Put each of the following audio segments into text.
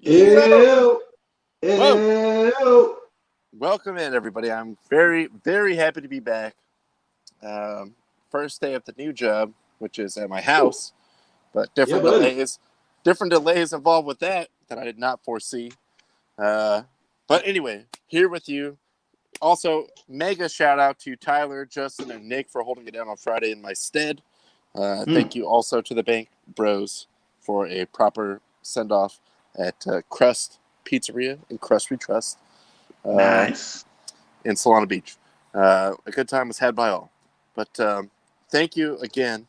Ew. Ew, Whoa. ew. Welcome in, everybody. I'm very, very happy to be back. Um, First day of the new job, which is at my Ooh, house, but yeah, buddy. different delays involved with that I did not foresee. Uh, but anyway, here with you. Also, mega shout out to Tyler, Justin, and Nick for holding it down on Friday in my stead. Mm, Thank you also to the Bank Bros for a proper send off at Crust Pizzeria and Crust We Trust nice. in Solana Beach. A good time was had by all. But thank you again,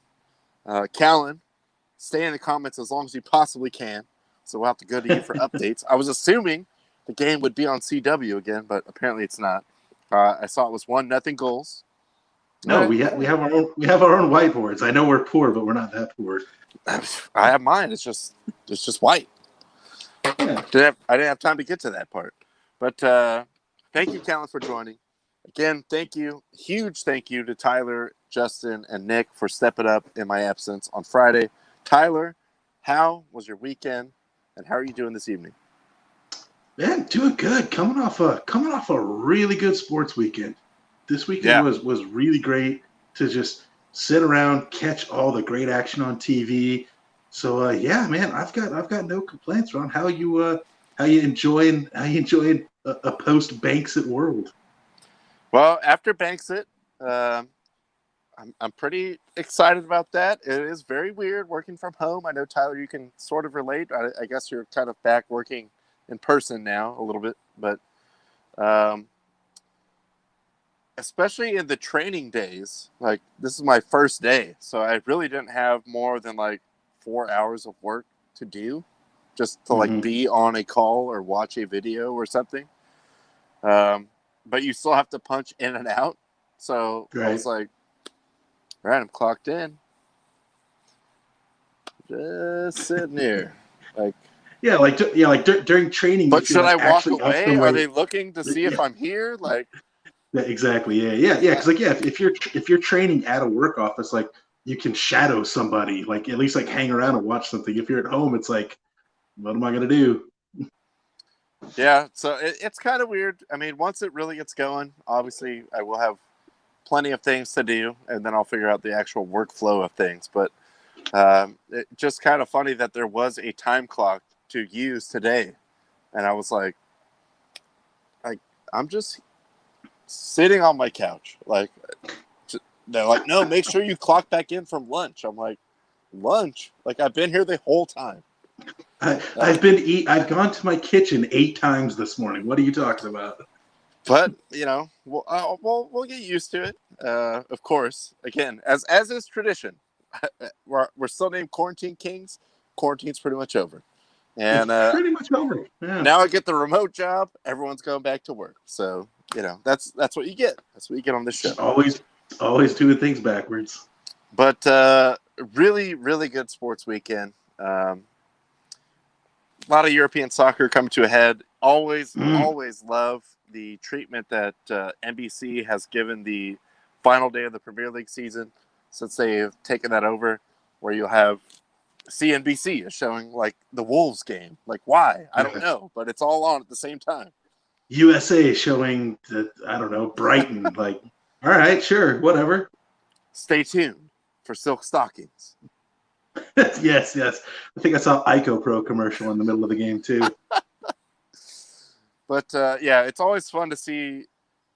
Callan. Stay in the comments as long as you possibly can. So we'll have to go to you for updates. I was assuming the game would be on CW again, but apparently it's not. I saw it was 1-0 goals. All No, right, we have our own whiteboards. I know we're poor, but we're not that poor. I have mine. It's just white. Yeah. I didn't have time to get to that part. But thank you, Callan, for joining. Again, thank you. Huge thank you to Tyler, Justin, and Nick for stepping up in my absence on Friday. Tyler, how was your weekend, and how are you doing this evening? Man, doing good. Coming off a really good sports weekend. This weekend Yeah. was really great to just sit around, catch all the great action on TV. So yeah, man, I've got no complaints, Ron. How you enjoying a post Banksat world? Well, after Banksit, um, I'm pretty excited about that. It is very weird working from home. I know, Tyler, you can sort of relate. I guess you're kind of back working in person now a little bit, but um, especially in the training days, like this is my first day, so I really didn't have more than like 4 hours of work to do, just to like Hmm. be on a call or watch a video or something. But you still have to punch in and out. So I was Right. like, all right, I'm clocked in, just sitting here. Like, During training, you but feel should I like walk actually up away? Are somewhere. they looking to see Yeah, if I'm here? Like, yeah, exactly. Yeah. uh, Because like, yeah, if you're training at a work office, like you can shadow somebody, like at least like hang around and watch something. If you're at home, it's like, what am I gonna do? yeah. So it's kind of weird. I mean, once it really gets going, obviously I will have plenty of things to do, and then I'll figure out the actual workflow of things. But it's just kind of funny that there was a time clock to use today, and I was like I'm just sitting on my couch. Like they're like, no, make sure you clock back in from lunch. I'm like, lunch? Like I've been here the whole time. I, Uh, I've gone to my kitchen 8 times this morning. What are you talking about? but we'll get used to it. Of course, again, as is tradition, we're still named Quarantine Kings. Quarantine's pretty much over. It's And pretty much over. Yeah. now I get the remote job. Everyone's going back to work. So, that's what you get. That's what you get on this show. Just always doing things backwards. But really, really good sports weekend. A lot of European soccer coming to a head. Always, Mm. always love the treatment that NBC has given the final day of the Premier League season since they've taken that over, where you'll have CNBC is showing like the Wolves game. Like, why? I don't Yeah. know, but it's all on at the same time. USA showing that, I don't know, Brighton. Like, all right, sure, whatever. Stay tuned for Silk Stockings. Yes. I think I saw Ico Pro commercial in the middle of the game too. But yeah, it's always fun to see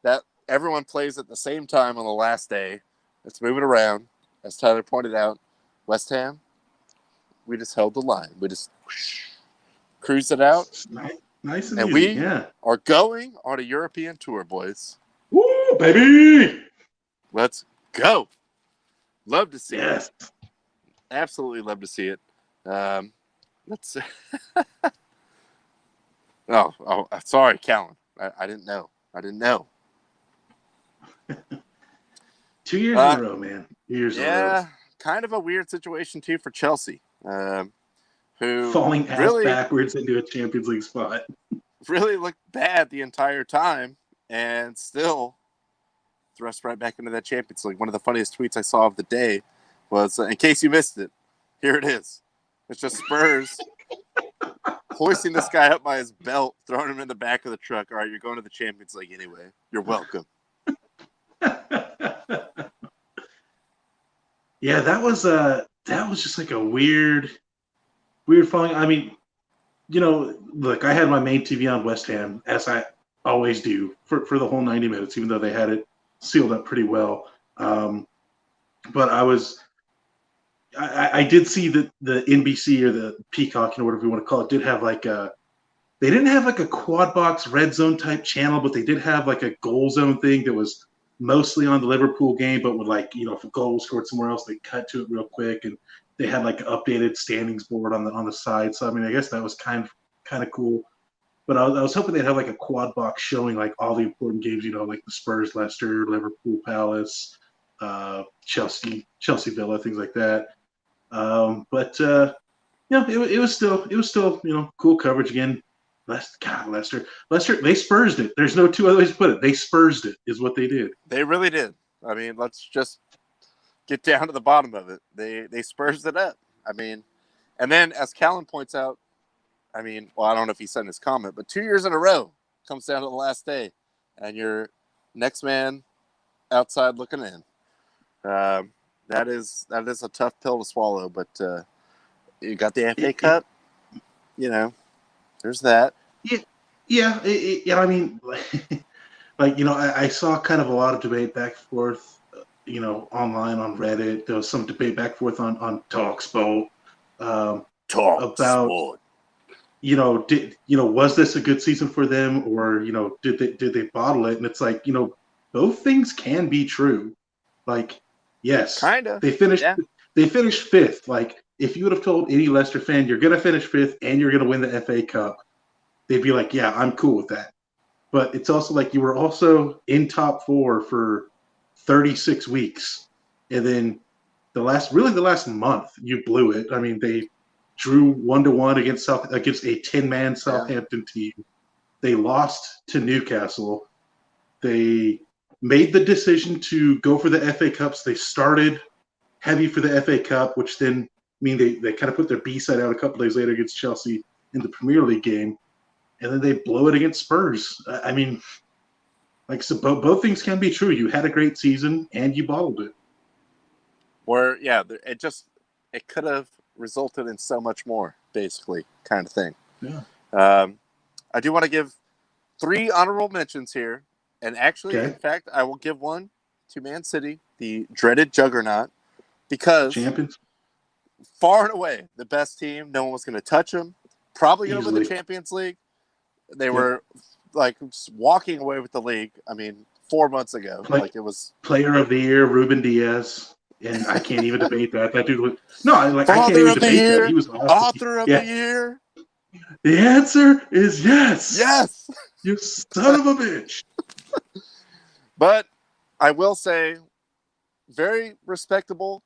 that everyone plays at the same time on the last day. It's moving around. As Tyler pointed out, West Ham, we just held the line. We just cruised it out. It's nice and And easy. we Yeah. are going on a European tour, boys. Woo, baby. Let's go. Love to see it. Yes. Absolutely love to see it. Let's. oh, sorry, Callan. I didn't know. I didn't know. 2 years in a row, man. 2 years in a row. Yeah, kind of a weird situation too for Chelsea, who Falling ass really, backwards into a Champions League spot. really looked bad the entire time, and still thrust right back into that Champions League. One of the funniest tweets I saw of the day was, in case you missed it, here it is. It's just Spurs hoisting this guy up by his belt, throwing him in the back of the truck. All right, you're going to the Champions League anyway. You're welcome. Yeah, that was just like a weird following. I mean, look, I had my main TV on West Ham, as I always do, for the whole 90 minutes, even though they had it sealed up pretty well. But I did see that the NBC or the Peacock, whatever you want to call it, did have they didn't have like a quad box red zone type channel, but they did have like a goal zone thing that was mostly on the Liverpool game, but would if a goal was scored somewhere else, they cut to it real quick, and they had like an updated standings board on the side. So I mean, I guess that was kind of cool. But I was hoping they'd have like a quad box showing like all the important games, like the Spurs, Leicester, Liverpool, Palace, Chelsea, Villa, things like that. But it was still cool coverage again. Leicester, they Spursed it. There's no two other ways to put it. They Spursed it is what they did. They really did. I mean, let's just get down to the bottom of it. They Spursed it up. I mean, and then as Callan points out, I mean, well, I don't know if he said in his comment, but 2 years in a row comes down to the last day, and you're next man outside looking in. That is a tough pill to swallow, but you got the FA Cup. There's that. Yeah. I mean, I saw kind of a lot of debate back and forth, online on Reddit. There was some debate back and forth on TalkSport about, was this a good season for them, or did they bottle it? And it's like, both things can be true. Like, yes, kinda. They finished fifth. Like, if you would have told any Leicester fan you're going to finish fifth and you're going to win the FA Cup, they'd be like, yeah, I'm cool with that. But it's also like you were also in top four for 36 weeks. And then the last month, you blew it. I mean, they drew 1-1 against a 10-man Southampton team. They lost to Newcastle. They made the decision to go for the FA Cups. They started heavy for the FA Cup, which then they kind of put their B side out a couple days later against Chelsea in the Premier League game, and then they blow it against Spurs. I mean, both things can be true. You had a great season and you bottled it. It could have resulted in so much more, basically, kind of thing. Yeah. I do want to give 3 honorable mentions here, and actually, Okay. in fact, I will give one to Man City, the dreaded juggernaut, because champions, far and away the best team. No one was going to touch them. Probably going to win the Champions League. They were just walking away with the league. I mean, 4 months ago, it was Player of the Year, Ruben Diaz, and I can't even debate that. That dude was I can't even debate that. He was awesome. Author of the year. The answer is yes. Yes, you son of a bitch. But I will say, very respectable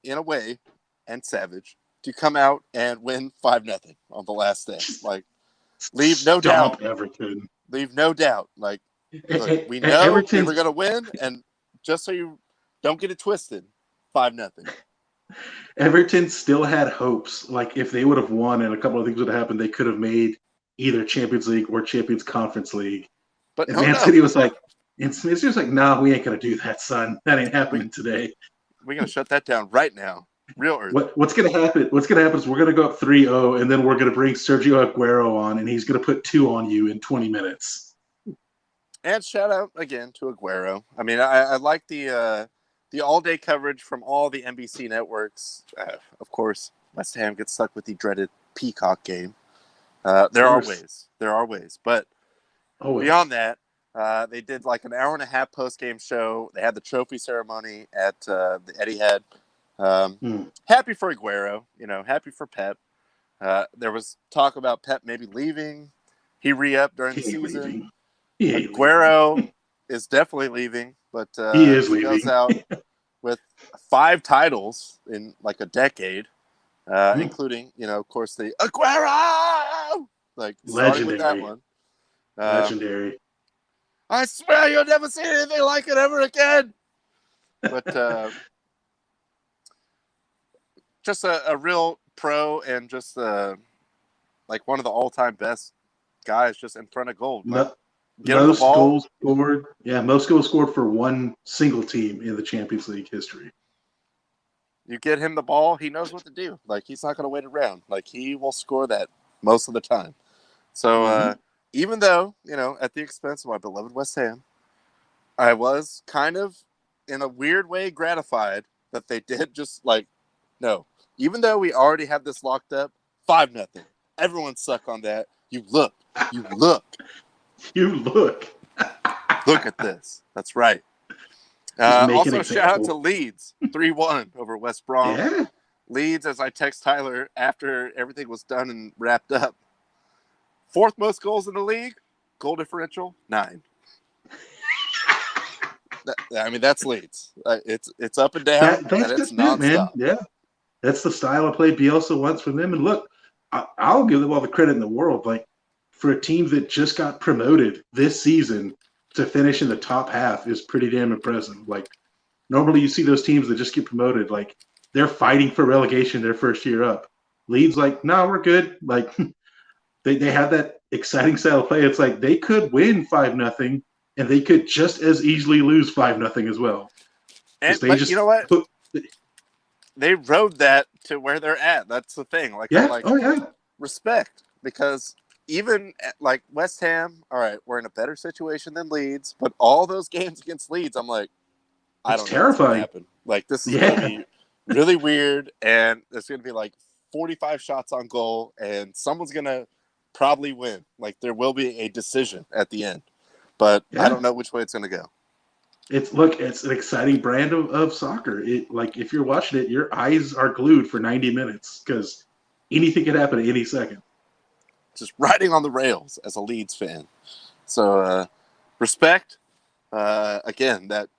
in a way, and savage to come out and win 5-0 on the last day. Leave no doubt. Everton. Leave no doubt. Look, we know we were going to win, and just so you don't get it twisted, 5-0. Everton still had hopes. Like, if they would have won and a couple of things would have happened, they could have made either Champions League or Champions Conference League. But Man City was like, it's just like, nah, we ain't going to do that, son. That ain't happening today. We're going to shut that down right now. Real early. What's going to happen? What's going to happen is we're going to go up 3-0, and then we're going to bring Sergio Aguero on, and he's going to put 2 on you in 20 minutes. And shout out again to Aguero. I mean, I like the all-day coverage from all the NBC networks. Of course, West Ham gets stuck with the dreaded Peacock game. There are ways. But beyond that, they did like an hour-and-a-half post-game show. They had the trophy ceremony at the Etihad. Happy for Aguero, happy for Pep. There was talk about Pep maybe leaving. He re-upped during the season. Aguero is definitely leaving, but he is leaving. Goes out with 5 titles in like a decade, including, of course, the Aguero, starting with that one. Legendary. I swear you'll never see anything like it ever again. But just a real pro, and just like one of the all-time best guys just in front of goal. Like, Mo- get him the most ball. goals scored. Yeah, most goals scored for one single team in the Champions League history. You get him the ball, he knows what to do. Like, he's not going to wait around. Like, he will score that most of the time. So, even though, at the expense of my beloved West Ham, I was kind of, in a weird way, gratified that they did just, like, no. Even though we already have this locked up, 5-0. Everyone suck on that. You look. You look. Look at this. That's right. Also, shout out to Leeds, 3-1 over West Brom. Yeah. Leeds, as I text Tyler after everything was done and wrapped up, 4th most goals in the league, goal differential 9. That's Leeds. It's up and down, and it's nonstop. Man. Yeah, that's the style of play Bielsa wants from them. And look, I'll give them all the credit in the world. Like, for a team that just got promoted this season to finish in the top half is pretty damn impressive. Like, normally you see those teams that just get promoted, like, they're fighting for relegation their first year up. Leeds, like, no, we're good. Like, they have that exciting style of play. It's like they could win 5-0, and they could just as easily lose 5-0 as well. But you know what? They rode that to where they're at. That's the thing. Like, yeah. Respect, because even like West Ham, all right, we're in a better situation than Leeds, but all those games against Leeds, I'm like, I don't know what's going to happen. Like, this is going to be really weird, and there's going to be like 45 shots on goal, and someone's going to probably win. Like, there will be a decision at the end, but I don't know which way it's going to go. It's an exciting brand of soccer. Like, if you're watching it, your eyes are glued for 90 minutes because anything could happen at any second. Just riding on the rails as a Leeds fan. So, respect. Again, that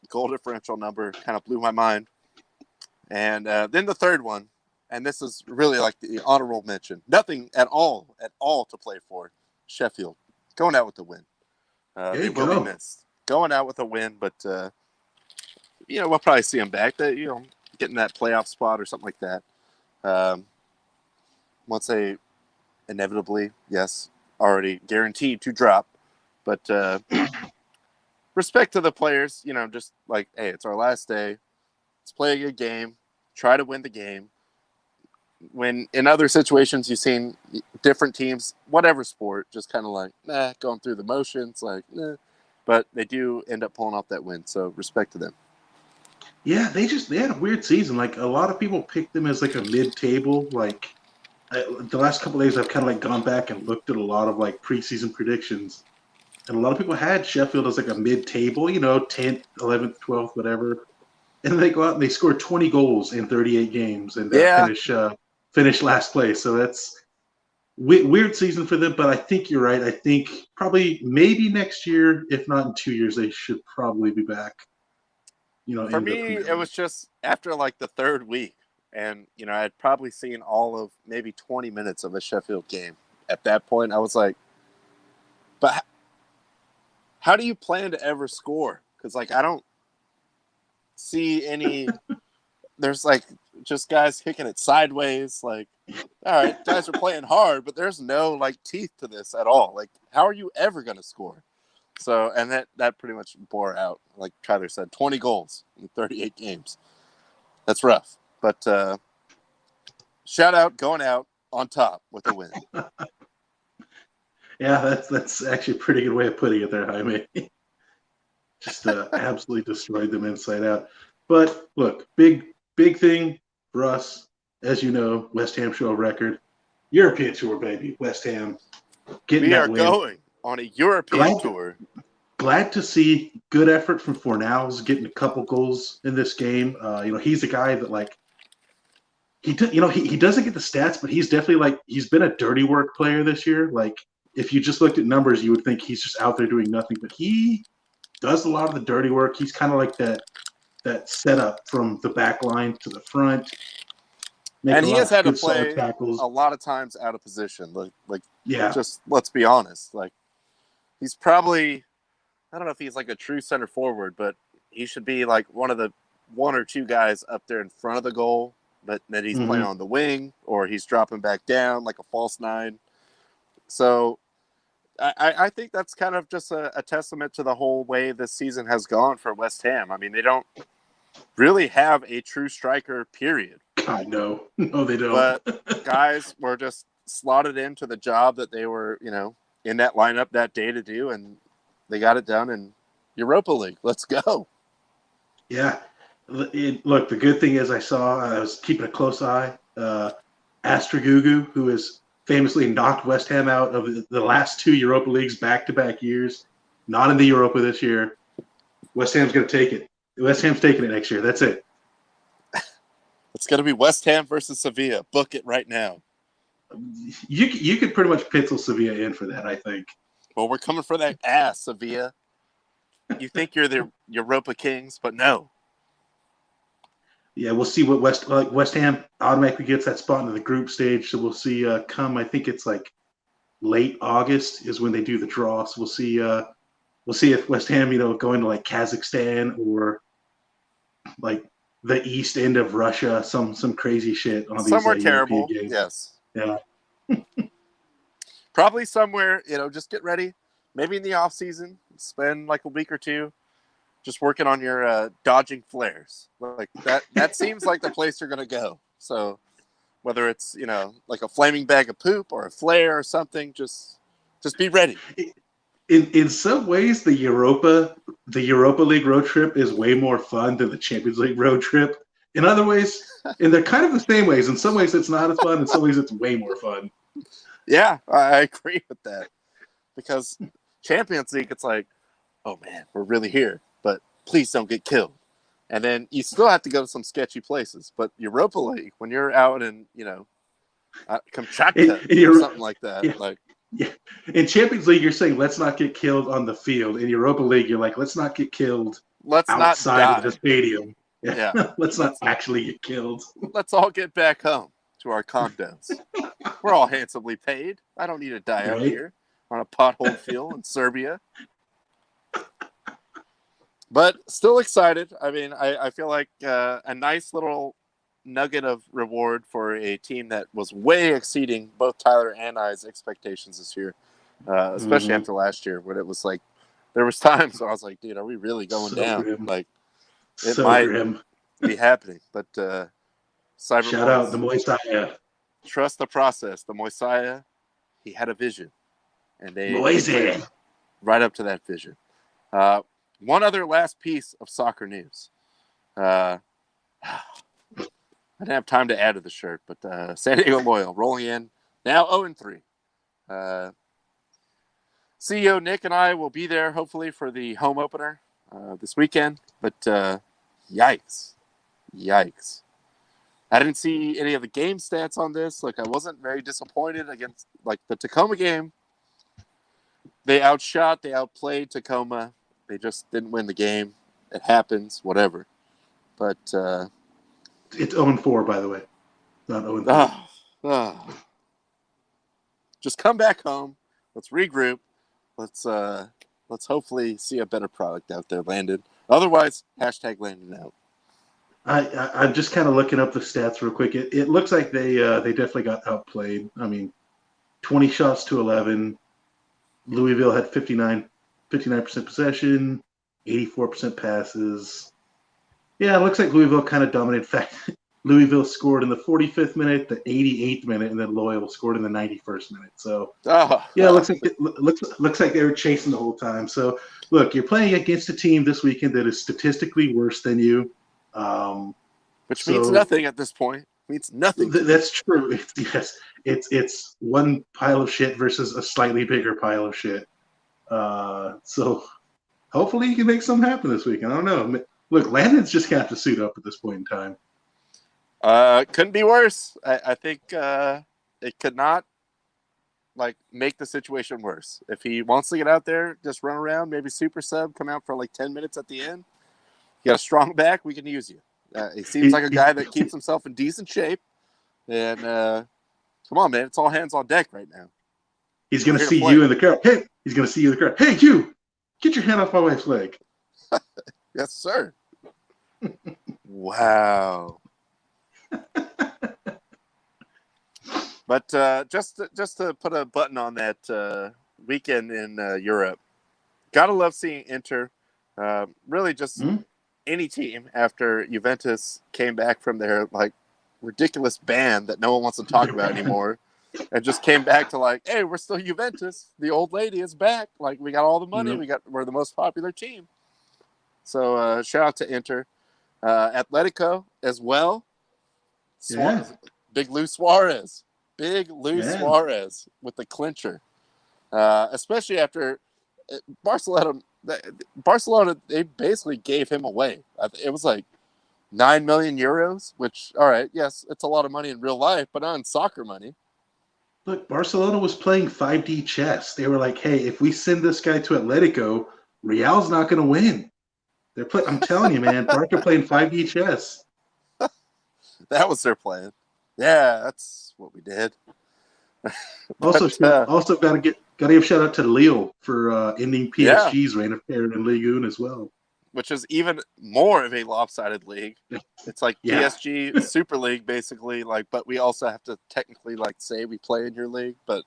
goal differential number kind of blew my mind. And then the third one, and this is really like the honorable mention. Nothing at all to play for. Sheffield, going out with the win. They will be missed. Going out with a win, but, we'll probably see them back. Getting that playoff spot or something like that. Once they inevitably, yes, already guaranteed to drop. But respect to the players, just like, hey, it's our last day. Let's play a good game. Try to win the game. When in other situations you've seen different teams, whatever sport, just kind of like, going through the motions, like, but they do end up pulling off that win. So respect to them. Yeah, they had a weird season. Like, a lot of people picked them as like a mid-table. Like, the last couple of days, I've kind of like gone back and looked at a lot of like preseason predictions, and a lot of people had Sheffield as like a mid-table, 10th, 11th, 12th, whatever. And then they go out and they score 20 goals in 38 games and finish last place. So that's weird season for them. But I think you're right. I think maybe next year, if not in 2 years, they should probably be back. For me, it was just after like the third week. And, I'd probably seen all of maybe 20 minutes of a Sheffield game. At that point, I was like, but how do you plan to ever score? Because, like, I don't see any – there's, like, just guys kicking it sideways. Like, all right, guys are playing hard, but there's no, like, teeth to this at all. Like, how are you ever going to score? So, and that pretty much bore out. Like Tyler said, 20 goals in 38 games. That's rough. But shout out, going out on top with a win. Yeah, that's actually a pretty good way of putting it there, Jaime. Just absolutely destroyed them inside out. But look, big thing for us, as you know, West Ham show a record. European tour, baby. West Ham getting that win. We are going on a European tour. Glad to see good effort from Fornals getting a couple goals in this game. He's a guy that, like, he doesn't get the stats, but he's definitely, like, he's been a dirty work player this year. Like, if you just looked at numbers, you would think he's just out there doing nothing, but he does a lot of the dirty work. He's kind of like that setup from the back line to the front. And he has had to play a lot of times out of position. Just let's be honest. Like, he's probably, I don't know if he's like a true center forward, but he should be like one of the one or two guys up there in front of the goal, but that he's playing on the wing or he's dropping back down like a false nine. So I think that's kind of just a testament to the whole way this season has gone for West Ham. I mean, they don't really have a true striker, period. God, no. No, they don't. But guys were just slotted into the job that they were, in that lineup that day to do, and they got it done in Europa League. Let's go. Yeah. Look, the good thing is I was keeping a close eye. Astragugu, who has famously knocked West Ham out of the last 2 Europa Leagues back-to-back years, not in the Europa this year. West Ham's going to take it. West Ham's taking it next year. That's it. It's going to be West Ham versus Sevilla. Book it right now. You could pretty much pencil Sevilla in for that, I think. Well, we're coming for that ass, Sevilla. You think you're the Europa Kings, but no. Yeah, we'll see what West Ham automatically gets that spot into the group stage. So we'll see I think it's like late August is when they do the draw. So we'll see if West Ham, going to like Kazakhstan or like the east end of Russia, some crazy shit on these somewhere terrible. European games. Yes. Yeah. Probably somewhere, just get ready. Maybe in the off season, spend like a week or two just working on your dodging flares. Like that seems like the place you're gonna go. So whether it's, like a flaming bag of poop or a flare or something, just be ready. In some ways, the Europa League road trip is way more fun than the Champions League road trip. In other ways, and they're kind of the same ways. In some ways, it's not as fun. In some ways, it's way more fun. Yeah, I agree with that. Because Champions League, it's like, oh man, we're really here, but please don't get killed. And then you still have to go to some sketchy places. But Europa League, when you're out in, Kamchatka or something like that, Yeah. In Champions League, you're saying let's not get killed on the field. In Europa League, you're like let's not get killed outside of the stadium. Yeah. let's not actually get killed. Let's all get back home to our condos. We're all handsomely paid. I don't need to die out here on a pothole field in Serbia. But still excited. I mean, I feel like a nice little nugget of reward for a team that was way exceeding both Tyler and I's expectations this year, especially after last year when it was like there was times where I was like, dude, are we really going down? Grim. Like it might be happening. But shout out the Moisaya. Trust the process. The Moisaya, he had a vision, and they right up to that vision. One other last piece of soccer news. I didn't have time to add to the shirt, but San Diego Loyal rolling in now 0-3. CEO Nick and I will be there hopefully for the home opener this weekend. But yikes. I didn't see any of the game stats on this. Like I wasn't very disappointed against like the Tacoma game. They outplayed Tacoma. They just didn't win the game. It happens, whatever. But it's 0-4, by the way. Not 0-3. Just come back home. Let's regroup. Let's hopefully see a better product out there, Landon. Otherwise, # Landon out. I'm just kind of looking up the stats real quick. It looks like they definitely got outplayed. I mean, 20 shots to 11. Louisville had 59% possession, 84% passes. Yeah, it looks like Louisville kind of dominated. In fact, Louisville scored in the 45th minute, the 88th minute, and then Loyal scored in the 91st minute. So, yeah, it looks like they were chasing the whole time. So, look, you're playing against a team this weekend that is statistically worse than you. Which means nothing at this point. It means nothing. That's true. It's one pile of shit versus a slightly bigger pile of shit. So hopefully you can make something happen this week. I don't know. Look, Landon's just going to have to suit up at this point in time. Couldn't be worse. I think it could not make the situation worse. If he wants to get out there, just run around, maybe super sub, come out for 10 minutes at the end. You got a strong back, we can use you. He seems like a guy that keeps himself in decent shape. And come on, man, it's all hands on deck right now. He's going to see you in the crowd. Hey, he's going to see you in the crowd. Hey, you, get your hand off my wife's leg. Yes, sir. Wow. But just to put a button on that weekend in Europe, gotta love seeing Inter. Really, just Hmm? any team after Juventus came back from their like ridiculous ban that no one wants to talk about anymore, and just came back to like, hey, we're still Juventus. The old lady is back. Like we got all the money. Yep. We're the most popular team. So shout out to Inter, Atletico as well. Yeah. Big Lou Suarez, Big Lou Yeah. Suarez with the clincher, especially after Barcelona. Barcelona, they basically gave him away. It was like 9 million euros, which, all right, yes, it's a lot of money in real life, but not in soccer money. Look, Barcelona was playing 5D chess. They were like, hey, if we send this guy to Atletico, Real's not going to win. I'm telling you, man, Barca playing 5D chess. That was their plan. Yeah, that's what we did. Also, But also got to give shout out to Lille for ending yeah, PSG's reign of terror in Ligue 1 as well. which is even more of a lopsided league. It's like Yeah, PSG Super League, basically. Like, but we also have to technically like say we play in your league, but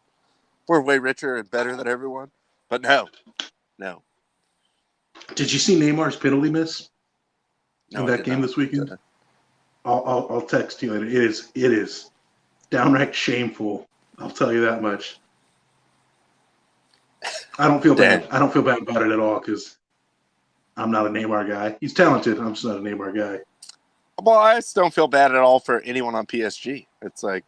we're way richer and better than everyone. But no, did you see Neymar's penalty miss in no, I that did game not. this weekend? I'll text you later. It is downright shameful. I'll tell you that much. I don't feel Dang. bad. I don't feel bad about it at all because I'm not a Neymar guy. He's talented. I'm just not a Neymar guy. Well, I just don't feel bad at all for anyone on PSG. It's like,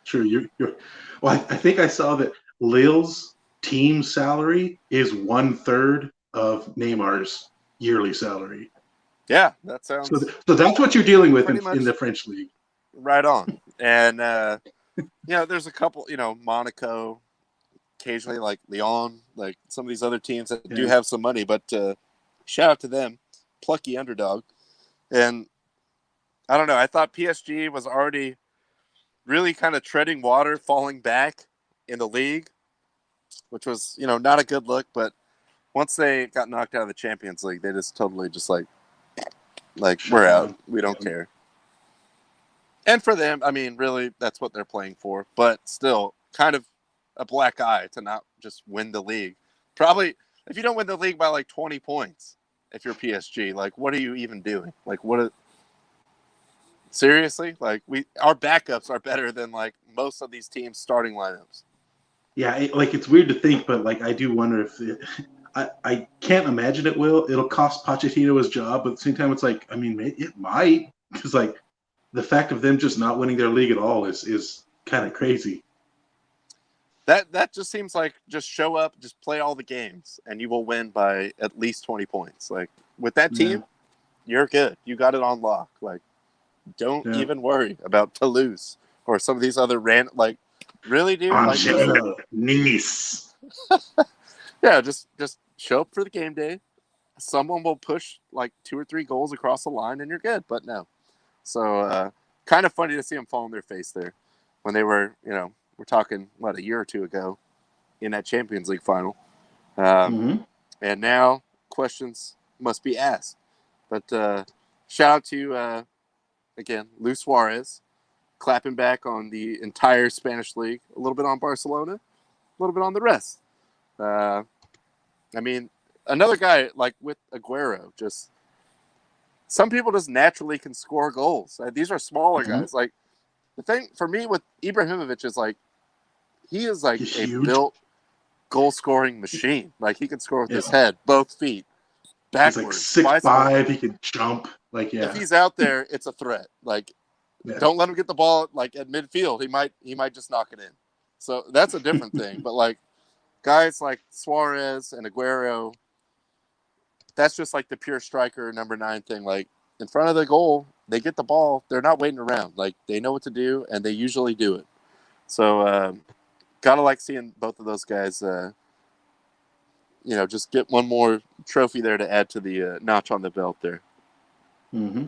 True. You're. Well, I think I saw that Lille's team salary is 1/3 of Neymar's yearly salary. yeah, that So, sounds so that's what you're dealing with pretty in much the French league. right on. And, there's a couple, Monaco, occasionally like Lyon, like some of these other teams that do Yeah. have some money, but shout out to them. Plucky underdog. And I don't know. I thought PSG was already really kind of treading water, falling back in the league, which was, not a good look. But once they got knocked out of the Champions League, they just totally just like Shut we're out. down. We don't care. And for them, I mean, really, that's what they're playing for. But still, kind of a black eye to not just win the league. Probably, if you don't win the league by like 20 points, if you're PSG, like, what are you even doing? Like, seriously? Like, our backups are better than like most of these teams' starting lineups. Yeah, it's weird to think, but like I do wonder if I can't imagine it will. It'll cost Pochettino his job, but at the same time, it's like I mean, it might because like the fact of them just not winning their league at all is kind of crazy. That just seems like just show up, just play all the games, and you will win by at least 20 points. Like with that Yeah. team, you're good. You got it on lock. Like don't Yeah. even worry about Toulouse or some of these other like really, dude. Like just Angers, Nice. yeah, just show up for the game day. Someone will push like 2 or 3 goals across the line, and you're good. But no, so kind of funny to see them fall on their face there when they were, we're talking what a year or two ago in that Champions League final. Mm-hmm. And now questions must be asked. But shout out to, again, Luis Suarez, clapping back on the entire Spanish league, a little bit on Barcelona, a little bit on the rest. I mean, another guy like with Aguero, just some people just naturally can score goals. These are smaller Mm-hmm. guys. Like the thing for me with Ibrahimovic is like he is like He's a huge. built goal scoring machine. Like he can score with Yeah. his head, both feet, He's like backwards, 6'5". He can jump. Like if yeah. he's out there, it's a threat. Like, Yeah. don't let him get the ball like at midfield. He might just knock it in. So that's a different thing. But like guys like Suarez and Aguero, that's just like the pure striker number 9 thing. Like in front of the goal, they get the ball. They're not waiting around. Like they know what to do, and they usually do it. So gotta like seeing both of those guys. Just get one more trophy there to add to the notch on the belt there. Mm-hmm.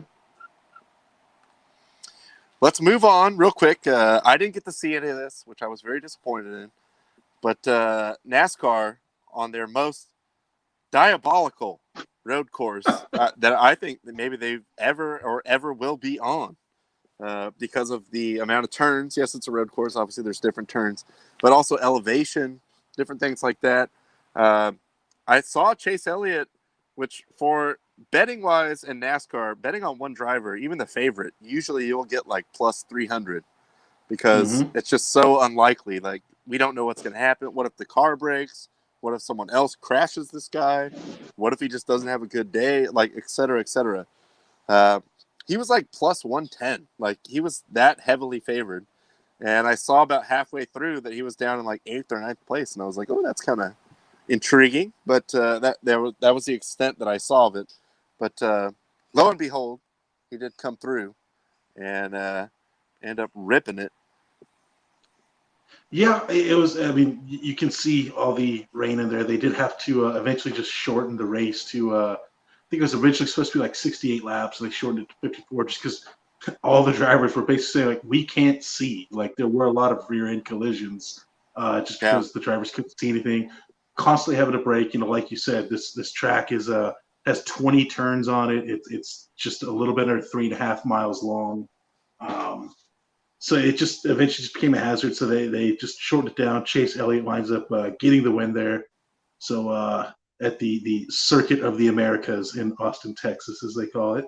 Let's move on real quick. I didn't get to see any of this, which I was very disappointed in. But NASCAR on their most diabolical road course that I think that maybe they've ever will be on. because of the amount of turns. Yes, it's a road course. Obviously, there's different turns, but also elevation, different things like that. Uh, I saw Chase Elliott, which for betting wise in NASCAR, betting on one driver, even the favorite, usually you'll get like plus 300 because Mm-hmm. it's just so unlikely. Like, we don't know what's going to happen. What if the car breaks? What if someone else crashes this guy? What if he just doesn't have a good day? Like, et cetera, et cetera. Uh, he was like plus 110. Like, he was that heavily favored. And I saw about halfway through that he was down in like 8th or ninth place. And I was like, oh, that's kind of intriguing. But that was the extent that I saw of it. But lo and behold, he did come through and end up ripping it. Yeah, it was. I mean, you can see all the rain in there. They did have to eventually just shorten the race to. I think it was originally supposed to be like 68 laps, and they shortened it to 54 just because all the drivers were basically saying like, we can't see. Like there were a lot of rear end collisions, just Yeah. because the drivers couldn't see anything. Constantly having to brake. Like you said, this track is has 20 turns on it. It's just a little bit under 3.5 miles long. Um, so it just eventually just became a hazard. So they just shortened it down. Chase Elliott winds up getting the win there. So at the Circuit of the Americas in Austin, Texas, as they call it.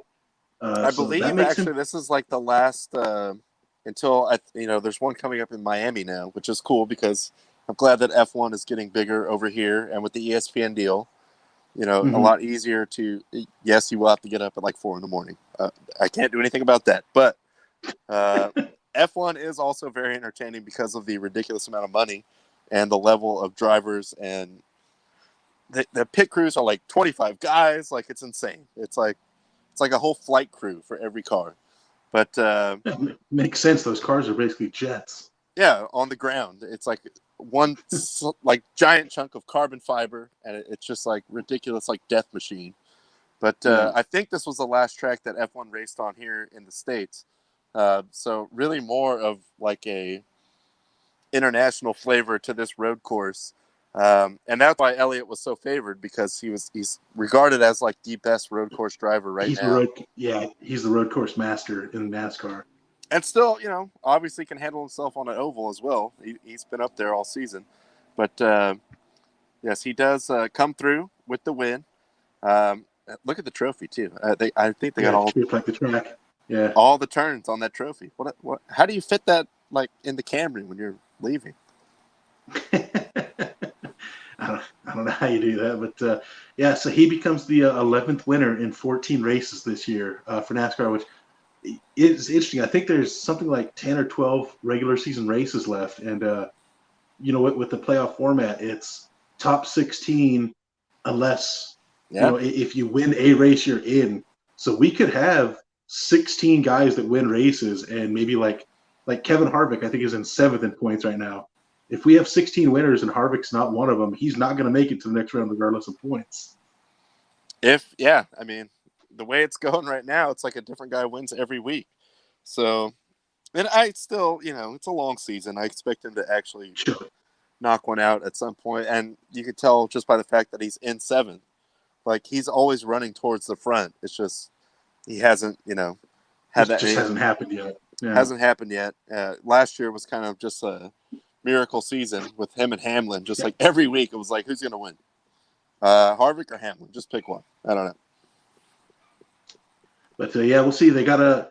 I So that believe makes him actually this is like the last until there's one coming up in Miami now, which is cool because I'm glad that F1 is getting bigger over here, and with the ESPN deal, a mhm. lot easier to. Yes, you will have to get up at like 4 a.m. I can't do anything about that, but uh, F1 is also very entertaining because of the ridiculous amount of money and the level of drivers, and the pit crews are like 25 guys. Like, it's insane. It's like a whole flight crew for every car. But Makes sense. Those cars are basically jets. yeah, on the ground, it's like one like giant chunk of carbon fiber, and it's just like ridiculous, like death machine. But Yeah. I think this was the last track that F1 raced on here in the States. So really more of like a international flavor to this road course. And that's why Elliott was so favored, because he's regarded as like the best road course driver right He's the now. road. Yeah, he's the road course master in NASCAR. And still, obviously can handle himself on an oval as well. He's been up there all season. But yes, he does come through with the win. Look at the trophy too. I think they got Yeah, treat like the track. Yeah. all the turns on that trophy. What? How do you fit that like in the Camry when you're leaving? I don't know how you do that, but yeah. So he becomes the 11th winner in 14 races this year for NASCAR, which is interesting. I think there's something like 10 or 12 regular season races left, and with the playoff format, it's top 16 unless Yeah, if you win a race, you're in. So we could have 16 guys that win races, and maybe like Kevin Harvick, I think is in 7th in points right now. If we have 16 winners and Harvick's not one of them, he's not going to make it to the next round regardless of points. I mean, the way it's going right now, it's like a different guy wins every week. So, and I still, it's a long season. I expect him to actually Sure. knock one out at some point, and you could tell just by the fact that he's in 7th. Like, he's always running towards the front. It's just he hasn't, had It that. just It hasn't happened yet. Yeah. hasn't happened yet. Last year was kind of just a miracle season with him and Hamlin. Just Yeah. like every week, it was like, who's going to win? Harvick or Hamlin? Just pick one. I don't know. But yeah, we'll see. They got a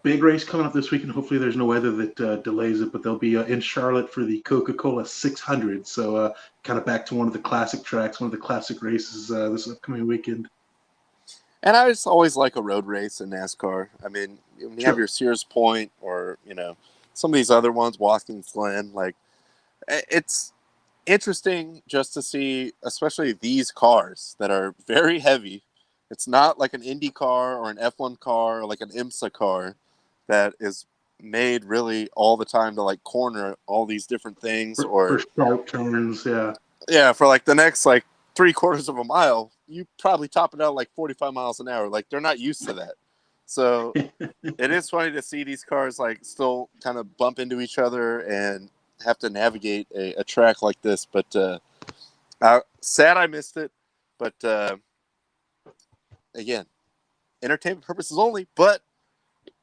big race coming up this weekend. Hopefully, there's no weather that delays it. But they'll be in Charlotte for the Coca-Cola 600. So kind of back to one of the classic tracks, one of the classic races this upcoming weekend. And I just always like a road race in NASCAR. I mean, when you have Sure. your Sears Point or, some of these other ones, Watkins Glen, like, it's interesting just to see, especially these cars that are very heavy. It's not like an Indy car or an F1 car or like an IMSA car that is made really all the time to like corner all these different things, For or sharp turns, yeah. yeah, for like the next like 3/4 of a mile, you probably top it out like 45 miles an hour. Like, they're not used to that. So it is funny to see these cars like still kind of bump into each other and have to navigate a track like this. But sad I missed it. But again, entertainment purposes only. But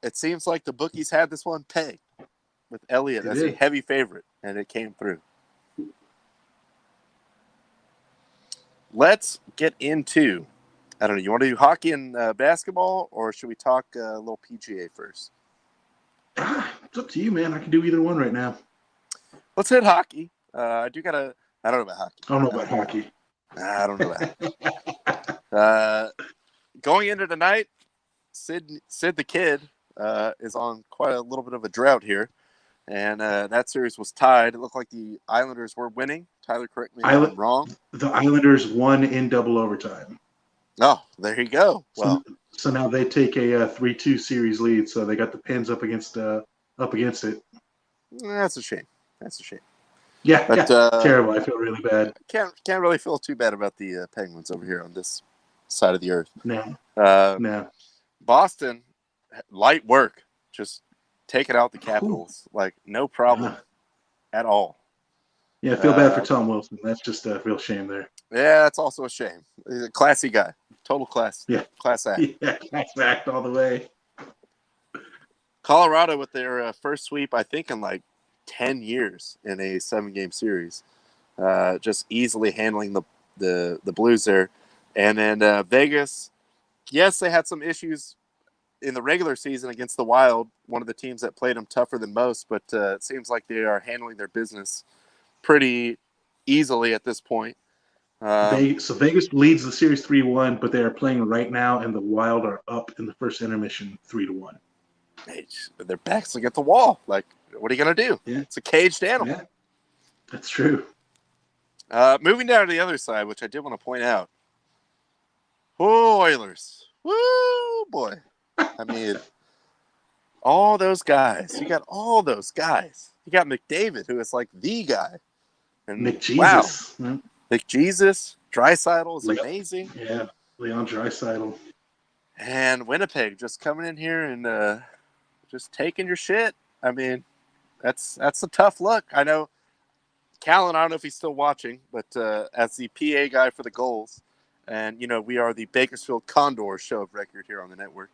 it seems like the bookies had this one pegged with Elliott They as a did. heavy favorite, and it came through. Let's get into, I don't know, you want to do hockey and basketball, or should we talk a little PGA first? It's up to you, man. I can do either one right now. Let's hit hockey. I don't know about hockey. I don't know about hockey. I don't know about going into tonight, Sid the Kid is on quite a little bit of a drought here. And that series was tied. It looked like the Islanders were winning. Tyler, correct me if I'm wrong. The Islanders won in double overtime. Oh, there you go. Well, so now they take a 3-2 series lead. So they got the Pens up against it. That's a shame. Yeah, but, terrible. I feel really bad. Can't really feel too bad about the Penguins over here on this side of the earth. No. Boston, light work. Just taking out the Capitals. Like, no problem at all. Yeah, I feel bad for Tom Wilson. That's just a real shame there. Yeah, that's also a shame. He's a classy guy. Total class. Yeah. Class act. Yeah, class act all the way. Colorado with their first sweep, I think, in like 10 years in a 7-game series. Just easily handling the Blues there. And then Vegas, yes, they had some issues in the regular season against the Wild, one of the teams that played them tougher than most, but it seems like they are handling their business pretty easily at this point. So Vegas leads the series 3-1, but they are playing right now, and the Wild are up in the first intermission 3-1. Their backs against the wall. Like, what are you going to do? Yeah. It's a caged animal. Yeah, that's true. Moving down to the other side, which I did want to point out. Oh, Oilers. Woo, boy. I mean, all those guys. You got all those guys. You got McDavid, who is like the guy. And McJesus. Wow. McJesus. Draisaitl is amazing. Yeah, Leon Draisaitl. And Winnipeg just coming in here and just taking your shit. I mean, that's a tough look. I know, Callan, I don't know if he's still watching, but as the PA guy for the goals, and, you know, we are the Bakersfield Condors show of record here on the network,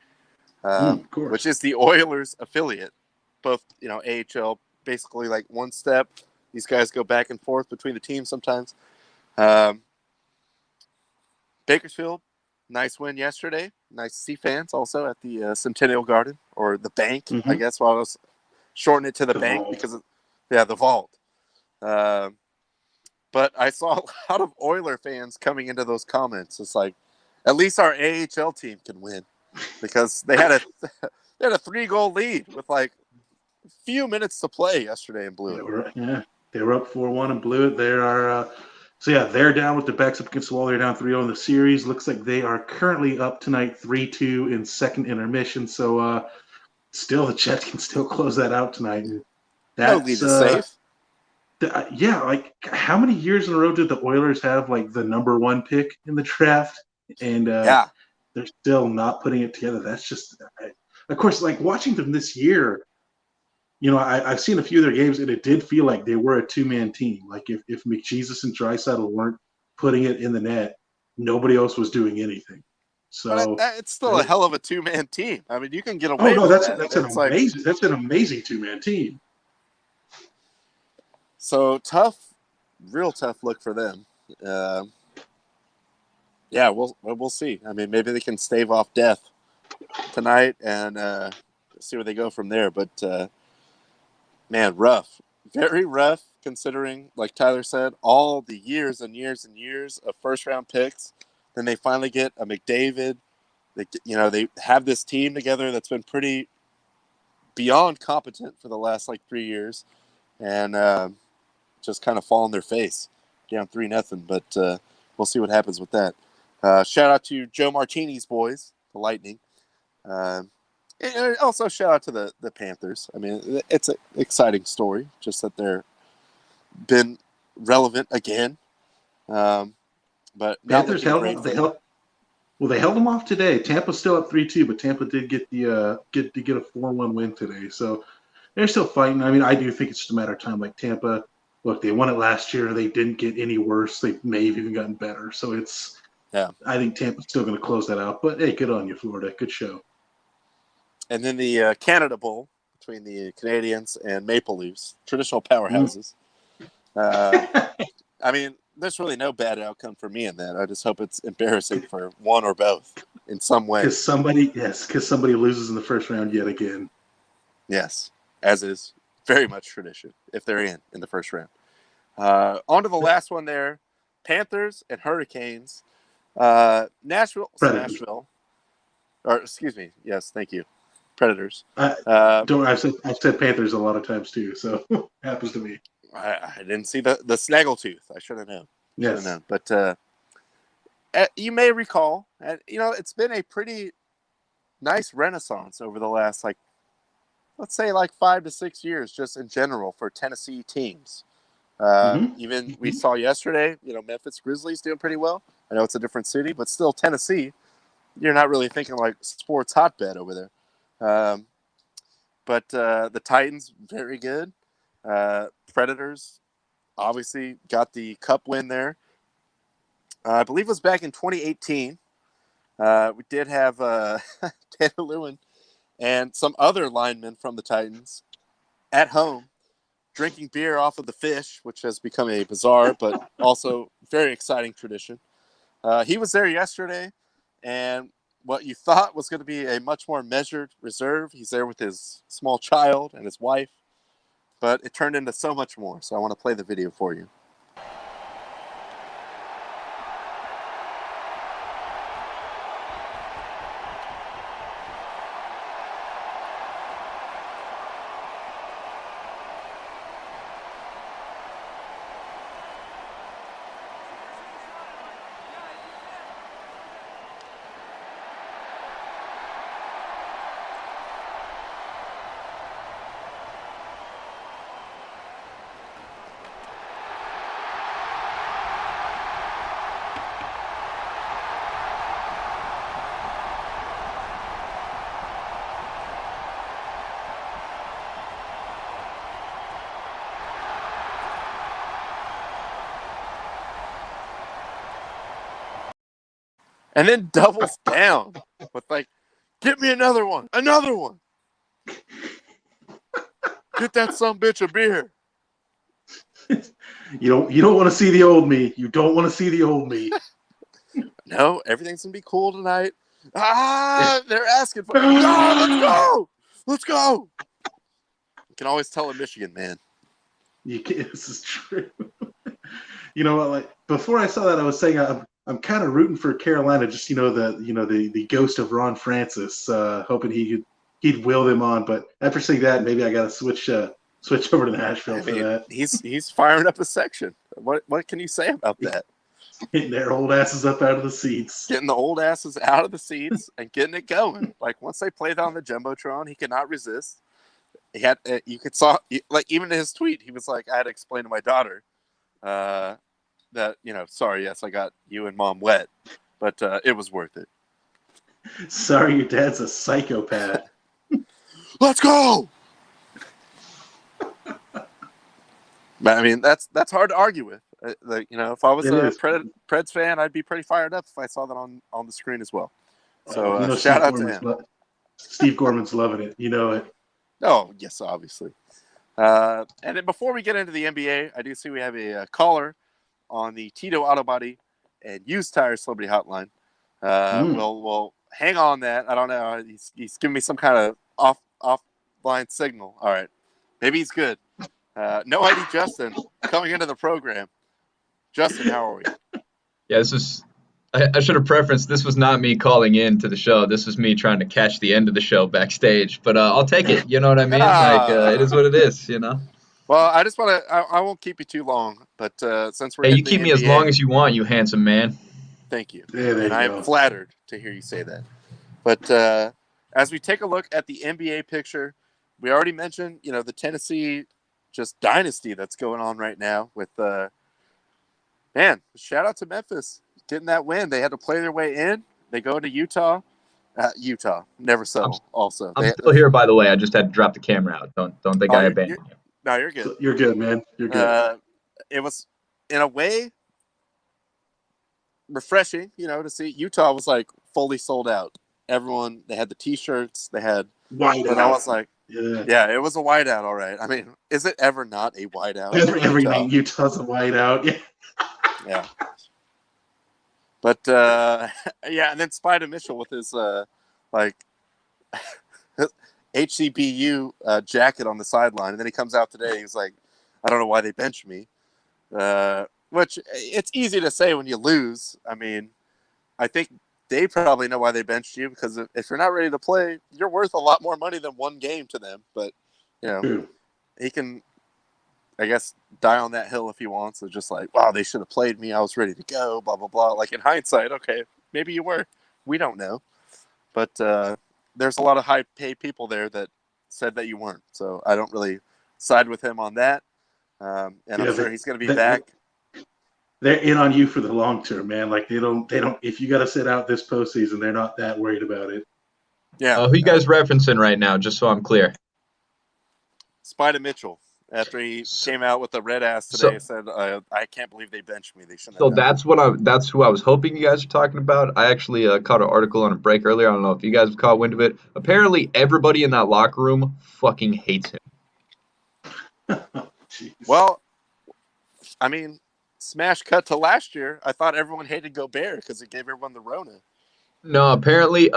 which is the Oilers affiliate. Both, you know, AHL, basically like one step. These guys go back and forth between the teams sometimes. Bakersfield, nice win yesterday. Nice to see fans also at the Centennial Garden, or the Bank, I guess. While I was shortening it to the Bank Vault. because the Vault. But I saw a lot of Oiler fans coming into those comments. It's like, at least our AHL team can win, because they had a 3-goal lead with like a few minutes to play yesterday and blew it. They were up 4-1 and blew it. They're down with the backs up against the wall. They're down 3-0 in the series. Looks like they are currently up tonight 3-2 in second intermission. So still, the Jets can still close that out tonight. That's, no lead is safe. Like, how many years in a row did the Oilers have like the number 1 pick in the draft? And they're still not putting it together. That's just, of course, like watching them this year. You know, I've seen a few of their games, and it did feel like they were a 2-man team. Like if McJesus and Draisaitl weren't putting it in the net, nobody else was doing anything. So it's still a hell of a 2-man team. I mean, you can get away with that. That's an amazing 2-man team. So tough, real tough look for them. We'll see. I mean, maybe they can stave off death tonight and see where they go from there. But man, rough, very rough, considering, like Tyler said, all the years and years and years of first-round picks. Then they finally get a McDavid. They have this team together that's been pretty beyond competent for the last 3 years, and just kind of fall on their face, down 3-0. But we'll see what happens with that. Shout out to Joe Martini's boys, the Lightning. And also shout out to the Panthers. I mean, it's an exciting story, just that they're been relevant again. But Panthers held them off today. Tampa's still up 3-2, but Tampa did get a 4-1 win today. So they're still fighting. I mean, I do think it's just a matter of time. Like Tampa, look, they won it last year. They didn't get any worse. They may have even gotten better. So I think Tampa's still going to close that out. But hey, good on you, Florida. Good show. And then the Canada Bowl between the Canadians and Maple Leafs, traditional powerhouses. I mean, there's really no bad outcome for me in that. I just hope it's embarrassing for one or both in some way. Because somebody loses in the first round yet again. Yes, as is very much tradition if they're in the first round. On to the last one there. Panthers and Hurricanes. Nashville. Or excuse me. Yes, thank you. Predators. I've said Panthers a lot of times too, so happens to me. I didn't see the snaggletooth. I should have known. Yes. But you may recall, and it's been a pretty nice renaissance over the last, let's say 5 to 6 years, just in general for Tennessee teams. Even we saw yesterday, Memphis Grizzlies doing pretty well. I know it's a different city, but still Tennessee. You're not really thinking like sports hotbed over there. But the Titans, very good. Predators, obviously got the cup win there. I believe it was back in 2018. We did have Tanner Lewin and some other linemen from the Titans at home drinking beer off of the fish, which has become a bizarre but also very exciting tradition. He was there yesterday, and what you thought was going to be a much more measured reserve, he's there with his small child and his wife, but it turned into so much more. So I want to play the video for you. And then doubles down with get me another one. Get that sumbitch a beer. You don't want to see the old me. You don't want to see the old me. No, everything's gonna be cool tonight. They're asking for. No, let's go. You can always tell in Michigan, man. This is true. You know what? Before I saw that, I was saying I'm kind of rooting for Carolina. Just the ghost of Ron Francis, hoping he'd will them on. But after seeing that, maybe I got to switch over to Nashville for that. He's firing up a section. What can you say about that? Getting their old asses up out of the seats. Getting the old asses out of the seats and getting it going. Once they played on the Jumbotron, he could not resist. He had even in his tweet, he was like, I had to explain to my daughter that, sorry, yes, I got you and mom wet, but it was worth it. Sorry, your dad's a psychopath. Let's go. But I mean, that's hard to argue with. If I was a Preds fan, I'd be pretty fired up if I saw that on the screen as well. So shout out to him. Steve Gorman's loving it. You know it. Oh, yes, obviously. And then before we get into the NBA, I do see we have a caller on the Tito Auto Body and Used Tire Celebrity Hotline. We'll hang on that. I don't know. He's giving me some kind of offline signal. All right. Maybe he's good. No ID Justin coming into the program. Justin, how are we? Yeah, this is. I should have preferenced this was not me calling in to the show. This was me trying to catch the end of the show backstage. But I'll take it. You know what I mean? It is what it is. Well, I just want to. I won't keep you too long. But since we're you keep me as long as you want, you handsome man. Thank you. And I am flattered to hear you say that. But as we take a look at the NBA picture, we already mentioned, the Tennessee just dynasty that's going on right now with shout out to Memphis getting that win. They had to play their way in. They go to Utah. Utah, never settle. I'm still here, by the way. I just had to drop the camera out. Don't think I abandoned you. No, you're good. You're good, man. You're good. It was, in a way, refreshing, to see. Utah was fully sold out. Everyone, they had the T-shirts. They had Wide But I was like, yeah. yeah, it was a whiteout, all right. I mean, is it ever not a whiteout? Every night Utah's a whiteout. Yeah. Yeah. But yeah, and then Spider Mitchell with his like HCBU jacket on the sideline, and then he comes out today. He's like, I don't know why they benched me. Which it's easy to say when you lose. I mean, I think they probably know why they benched you, because if you're not ready to play, you're worth a lot more money than one game to them. But you know, True. he can, I guess, die on that hill if he wants. It's just like, wow, they should have played me. I was ready to go. Blah blah blah. Like in hindsight, okay, maybe you were. We don't know. But there's a lot of high-paid people there that said that you weren't. So I don't really side with him on that. And I'm sure he's going to be back. They're in on you for the long term, man. Like they don't. If you got to sit out this postseason, they're not that worried about it. Yeah. Who you guys referencing right now, just so I'm clear? Spider Mitchell, after he came out with a red ass today, said, "I can't believe they benched me. They shouldn't." So that's who I was hoping you guys were talking about. I actually caught an article on a break earlier. I don't know if you guys have caught wind of it. Apparently, everybody in that locker room fucking hates him. Well, I mean, smash cut to last year. I thought everyone hated Gobert because it gave everyone the Rona. No, apparently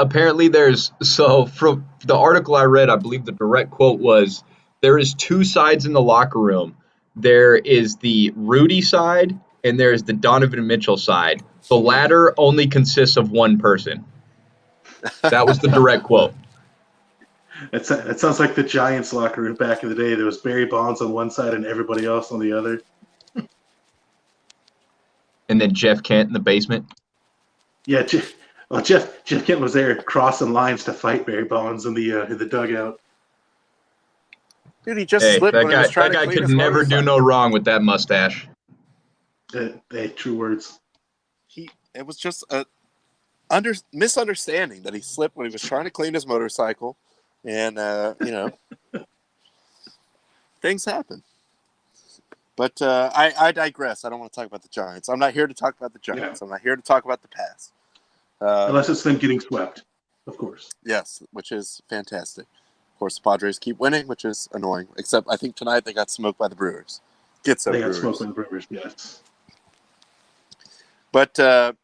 there's from the article I read, I believe the direct quote was, there is two sides in the locker room. There is the Rudy side and there is the Donovan Mitchell side. The latter only consists of one person. That was the direct quote. That sounds like the Giants locker room back in the day. There was Barry Bonds on one side and everybody else on the other. And then Jeff Kent in the basement. Yeah, Jeff Kent was there crossing lines to fight Barry Bonds in the dugout. Dude, he just slipped when he was trying to clean his motorcycle. That guy could never do no wrong with that mustache. True words. It was just a misunderstanding that he slipped when he was trying to clean his motorcycle, and things happen. But I digress. I don't want to talk about the Giants. I'm not here to talk about the Giants. Yeah. I'm not here to talk about the past. Unless it's them getting swept, of course. Yes, which is fantastic. Of course, the Padres keep winning, which is annoying. Except I think tonight they got smoked by the Brewers. They got smoked by the Brewers, yes. But the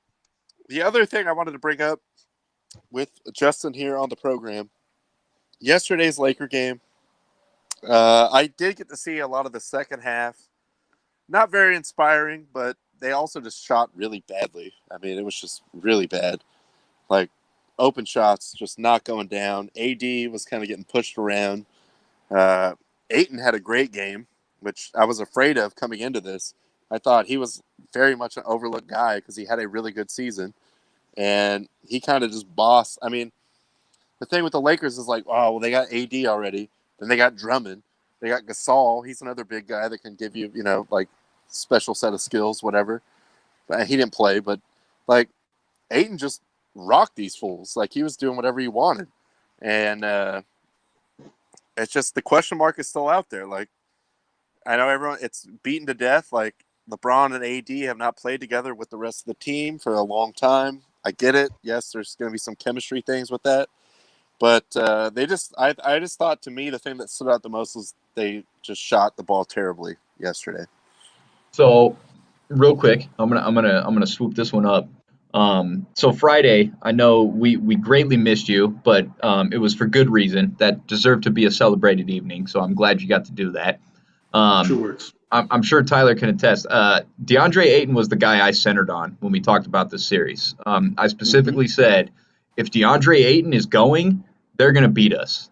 other thing I wanted to bring up with Justin here on the program, yesterday's Laker game, I did get to see a lot of the second half. Not very inspiring, but they also just shot really badly. I mean, it was just really bad. Like, open shots just not going down. AD was kind of getting pushed around. Ayton had a great game, which I was afraid of coming into this. I thought he was very much an overlooked guy because he had a really good season. And he kind of just bossed. I mean, the thing with the Lakers is like, oh, well, they got AD already. Then they got Drummond. They got Gasol. He's another big guy that can give you, like, special set of skills, whatever. But he didn't play, but, like, Ayton just rocked these fools. Like, he was doing whatever he wanted. And it's just the question mark is still out there. Like, I know everyone, it's beaten to death. Like, LeBron and AD have not played together with the rest of the team for a long time. I get it. Yes, there's going to be some chemistry things with that. But I just thought, to me, the thing that stood out the most was they just shot the ball terribly yesterday. So, real quick, I'm gonna swoop this one up. So Friday, I know we greatly missed you, but it was for good reason. That deserved to be a celebrated evening. So I'm glad you got to do that. True words. I'm sure Tyler can attest. DeAndre Ayton was the guy I centered on when we talked about this series. I specifically said, if DeAndre Ayton is going, they're going to beat us.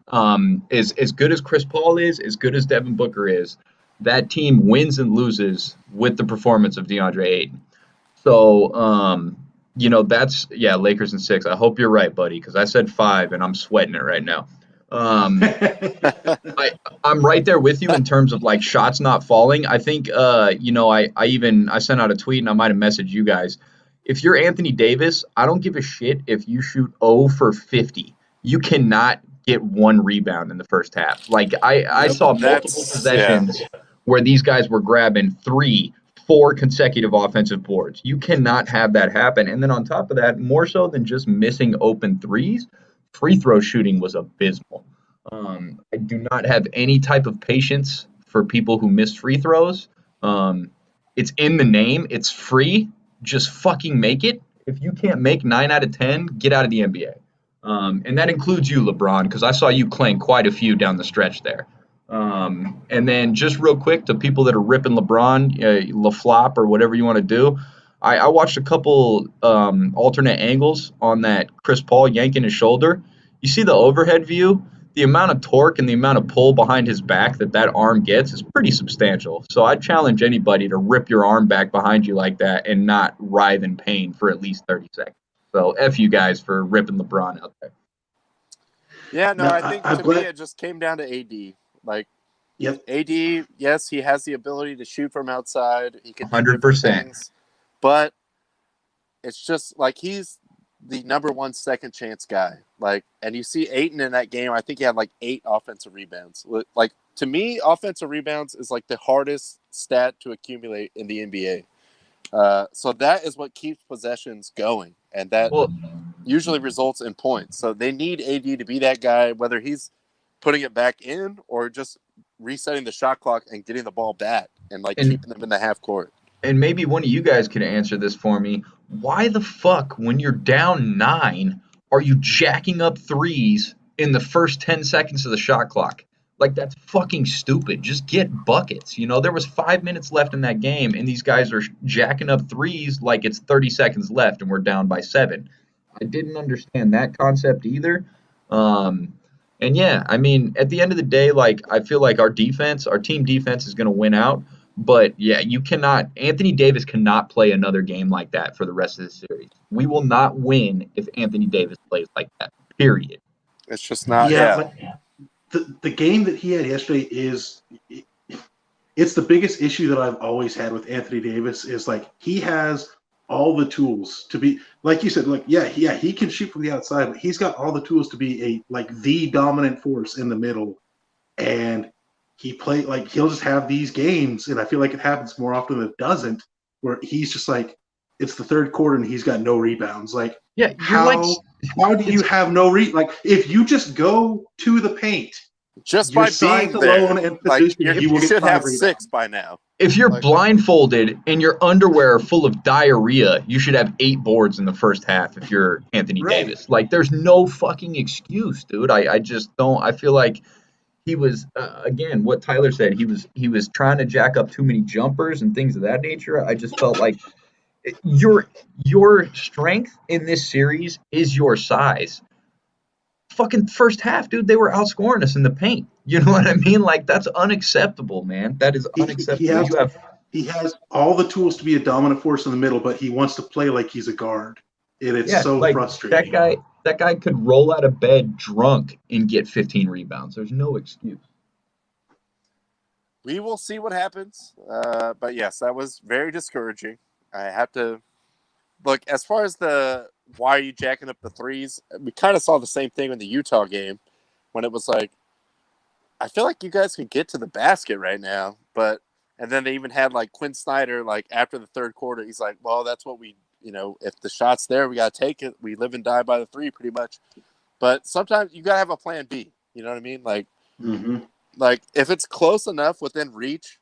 As good as Chris Paul is, as good as Devin Booker is, that team wins and loses with the performance of DeAndre Ayton. So, Lakers in 6. I hope you're right, buddy, because I said 5, and I'm sweating it right now. I'm right there with you in terms of, like, shots not falling. I think, I sent out a tweet, and I might have messaged you guys. If you're Anthony Davis, I don't give a shit if you shoot 0 for 50. You cannot get one rebound in the first half. Like, I saw multiple possessions where these guys were grabbing 3, 4 consecutive offensive boards. You cannot have that happen. And then on top of that, more so than just missing open threes, free throw shooting was abysmal. I do not have any type of patience for people who miss free throws. It's in the name. It's free. Just fucking make it. If you can't make 9 out of 10, get out of the NBA. And that includes you, LeBron, because I saw you clank quite a few down the stretch there. And then just real quick to people that are ripping LeBron, LaFlop, or whatever you want to do. I watched a couple alternate angles on that Chris Paul yanking his shoulder. You see the overhead view? The amount of torque and the amount of pull behind his back that arm gets is pretty substantial. So I challenge anybody to rip your arm back behind you like that and not writhe in pain for at least 30 seconds. So F you guys for ripping LeBron out there. Yeah, no, No, I think to me it just came down to AD. Like, Yep. AD, yes, he has the ability to shoot from outside. He can do 100%. different things, but it's just like he's the number one second chance guy. Like, and you see Ayton in that game. I think he had like 8 offensive rebounds. Like, to me, offensive rebounds is like the hardest stat to accumulate in the NBA. So that is what keeps possessions going, and that usually results in points. So they need AD to be that guy, whether he's putting it back in or just resetting the shot clock and getting the ball back and keeping them in the half court. And maybe one of you guys could answer this for me. Why the fuck, when you're down 9, are you jacking up threes in the first 10 seconds of the shot clock? Like, that's fucking stupid. Just get buckets. There was 5 minutes left in that game, and these guys are jacking up threes like it's 30 seconds left and we're down by 7. I didn't understand that concept either. And yeah, I mean, at the end of the day, I feel like our team defense is going to win out. But yeah, Anthony Davis cannot play another game like that for the rest of the series. We will not win if Anthony Davis plays like that, period. It's just not. But the game that he had yesterday it's the biggest issue that I've always had with Anthony Davis is he has all the tools to be, like you said, he can shoot from the outside, but he's got all the tools to be the dominant force in the middle. And he'll just have these games, and I feel like it happens more often than it doesn't, where he's just it's the third quarter and he's got no rebounds. How do you have no if you just go to the paint, just by being there, and position, you should have 6 by now. If you're blindfolded and your underwear are full of diarrhea, you should have 8 boards in the first half if you're Anthony Davis. There's no fucking excuse, dude. I just don't. I feel like he was again what Tyler said. He was trying to jack up too many jumpers and things of that nature. I just felt like your strength in this series is your size. Fucking first half, dude, they were outscoring us in the paint. You know what I mean? That's unacceptable, man. That is unacceptable. He has all the tools to be a dominant force in the middle, but he wants to play like he's a guard, and it's frustrating. That guy could roll out of bed drunk and get 15 rebounds. There's no excuse. We will see what happens. But yes, that was very discouraging. I have to look as far as why are you jacking up the threes? We kind of saw the same thing in the Utah game when it was I feel like you guys could get to the basket right now, and then they even had Quinn Snyder after the third quarter. He's like, well, that's what we. If the shot's there, we got to take it. We live and die by the 3 pretty much. But sometimes you got to have a plan B. You know what I mean? If it's close enough within reach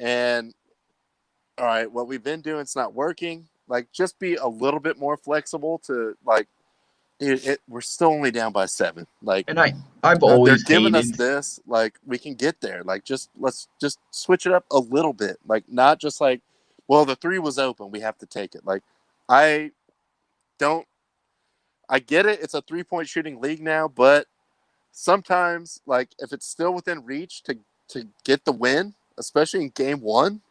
and, all right, what we've been doing is not working, just be a little bit more flexible to, we're still only down by 7. And I've always they're giving hated... us this, we can get there. Let's just switch it up a little bit. Not just well, the 3 was open, we have to take it. I get it. It's a 3-point shooting league now, but sometimes, if it's still within reach to get the win, especially in game 1,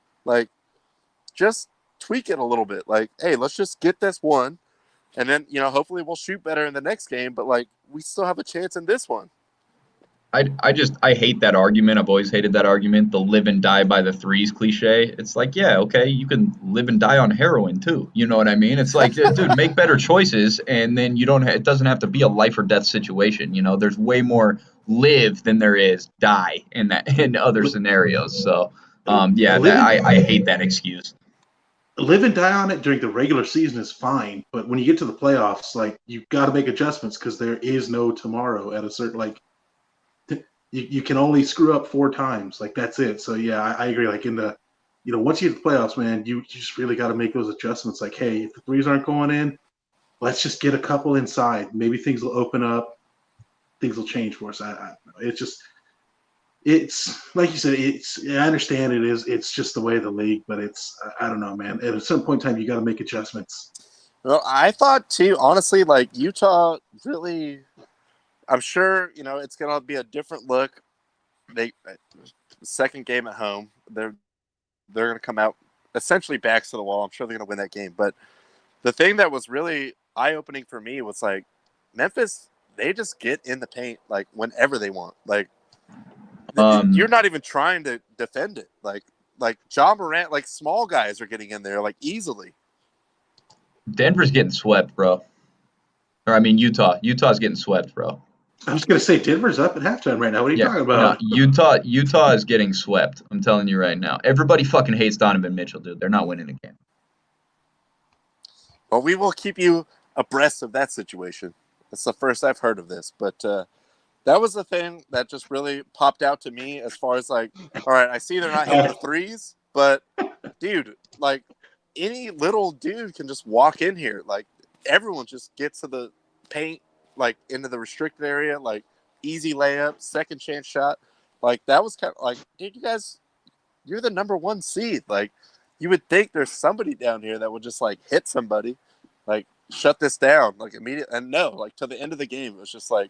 just tweak it a little bit. Hey, let's just get this one, and then hopefully we'll shoot better in the next game. But we still have a chance in this one. I hate that argument. I've always hated that argument. The live and die by the 3s cliche. It's yeah, okay, you can live and die on heroin too. You know what I mean? It's dude, make better choices, and then you don't. It doesn't have to be a life or death situation. There's way more live than there is die in other scenarios. So, I hate that excuse. Live and die on it during the regular season is fine, but when you get to the playoffs, you've got to make adjustments because there is no tomorrow at a certain you can only screw up 4 times. Like that's it. So yeah, I agree. Like in the, once you get to the playoffs, man, you just really got to make those adjustments. Like, hey, if the threes aren't going in, let's just get a couple inside. Maybe things will open up. Things will change for us. It's like you said. I understand it is. It's just the way of the league, but I don't know, man. At some point in time, you got to make adjustments. Well, I thought too, honestly, like Utah really. I'm sure it's gonna be a different look. They second game at home. They're gonna come out essentially backs to the wall. I'm sure they're gonna win that game. But the thing that was really eye opening for me was like Memphis. They just get in the paint like whenever they want. Like you're not even trying to defend it. Like Ja Morant, like small guys are getting in there like easily. Denver's getting swept, bro. Or I mean Utah. Utah's getting swept, bro. I was gonna say Denver's up at halftime right now. What are you talking about? No, Utah is getting swept. I'm telling you right now. Everybody fucking hates Donovan Mitchell, dude. They're not winning a game. Well, we will keep you abreast of that situation. It's the first I've heard of this, but that was the thing that just really popped out to me as far as like, all right, I see they're not hitting the threes, but dude, like any little dude can just walk in here. Like everyone just gets to the paint, like into the restricted area, like easy layup, second chance shot. Like that was kind of like, dude, you guys, you're the number 1 seed. Like you would think there's somebody down here that would just like hit somebody, like shut this down, like immediately. And no, like to the end of the game, it was just like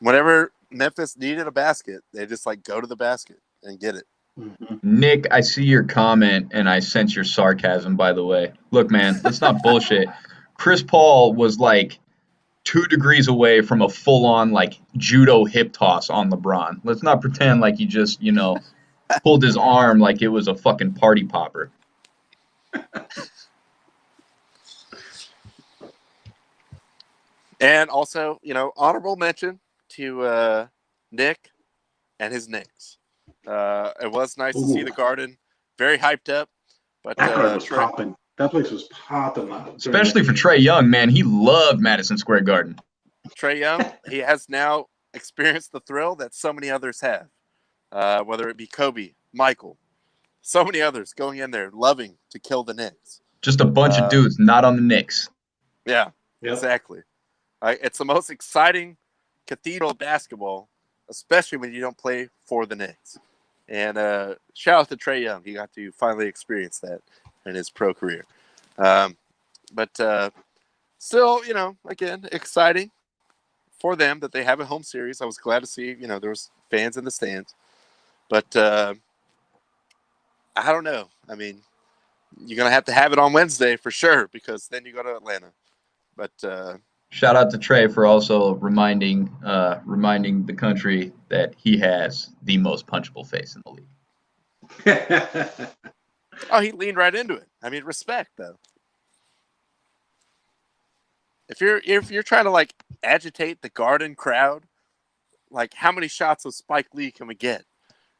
whenever Memphis needed a basket, they just like go to the basket and get it. Mm-hmm. Nick, I see your comment and I sense your sarcasm, by the way. Look, man, let's not bullshit. Chris Paul was like 2 degrees away from a full-on like judo hip toss on LeBron. Let's not pretend like he just, pulled his arm like it was a fucking party popper. And also, honorable mention to Nick and his Knicks. It was nice to see the Garden, very hyped up. But that garden was popping. That place was popping. Especially for Trae Young, man. He loved Madison Square Garden. Trae Young, he has now experienced the thrill that so many others have, whether it be Kobe, Michael, so many others going in there loving to kill the Knicks. Just a bunch of dudes not on the Knicks. Yeah, exactly. It's the most exciting cathedral of basketball, especially when you don't play for the Knicks. And shout out to Trae Young. He got to finally experience that in his pro career. But still, again, exciting for them that they have a home series. I was glad to see, there was fans in the stands. But I don't know. I mean, you're going to have it on Wednesday for sure because then you go to Atlanta. But shout out to Trae for also reminding the country that he has the most punchable face in the league. Oh, he leaned right into it. I mean, respect though. If you're trying to like agitate the Garden crowd, like how many shots of Spike Lee can we get?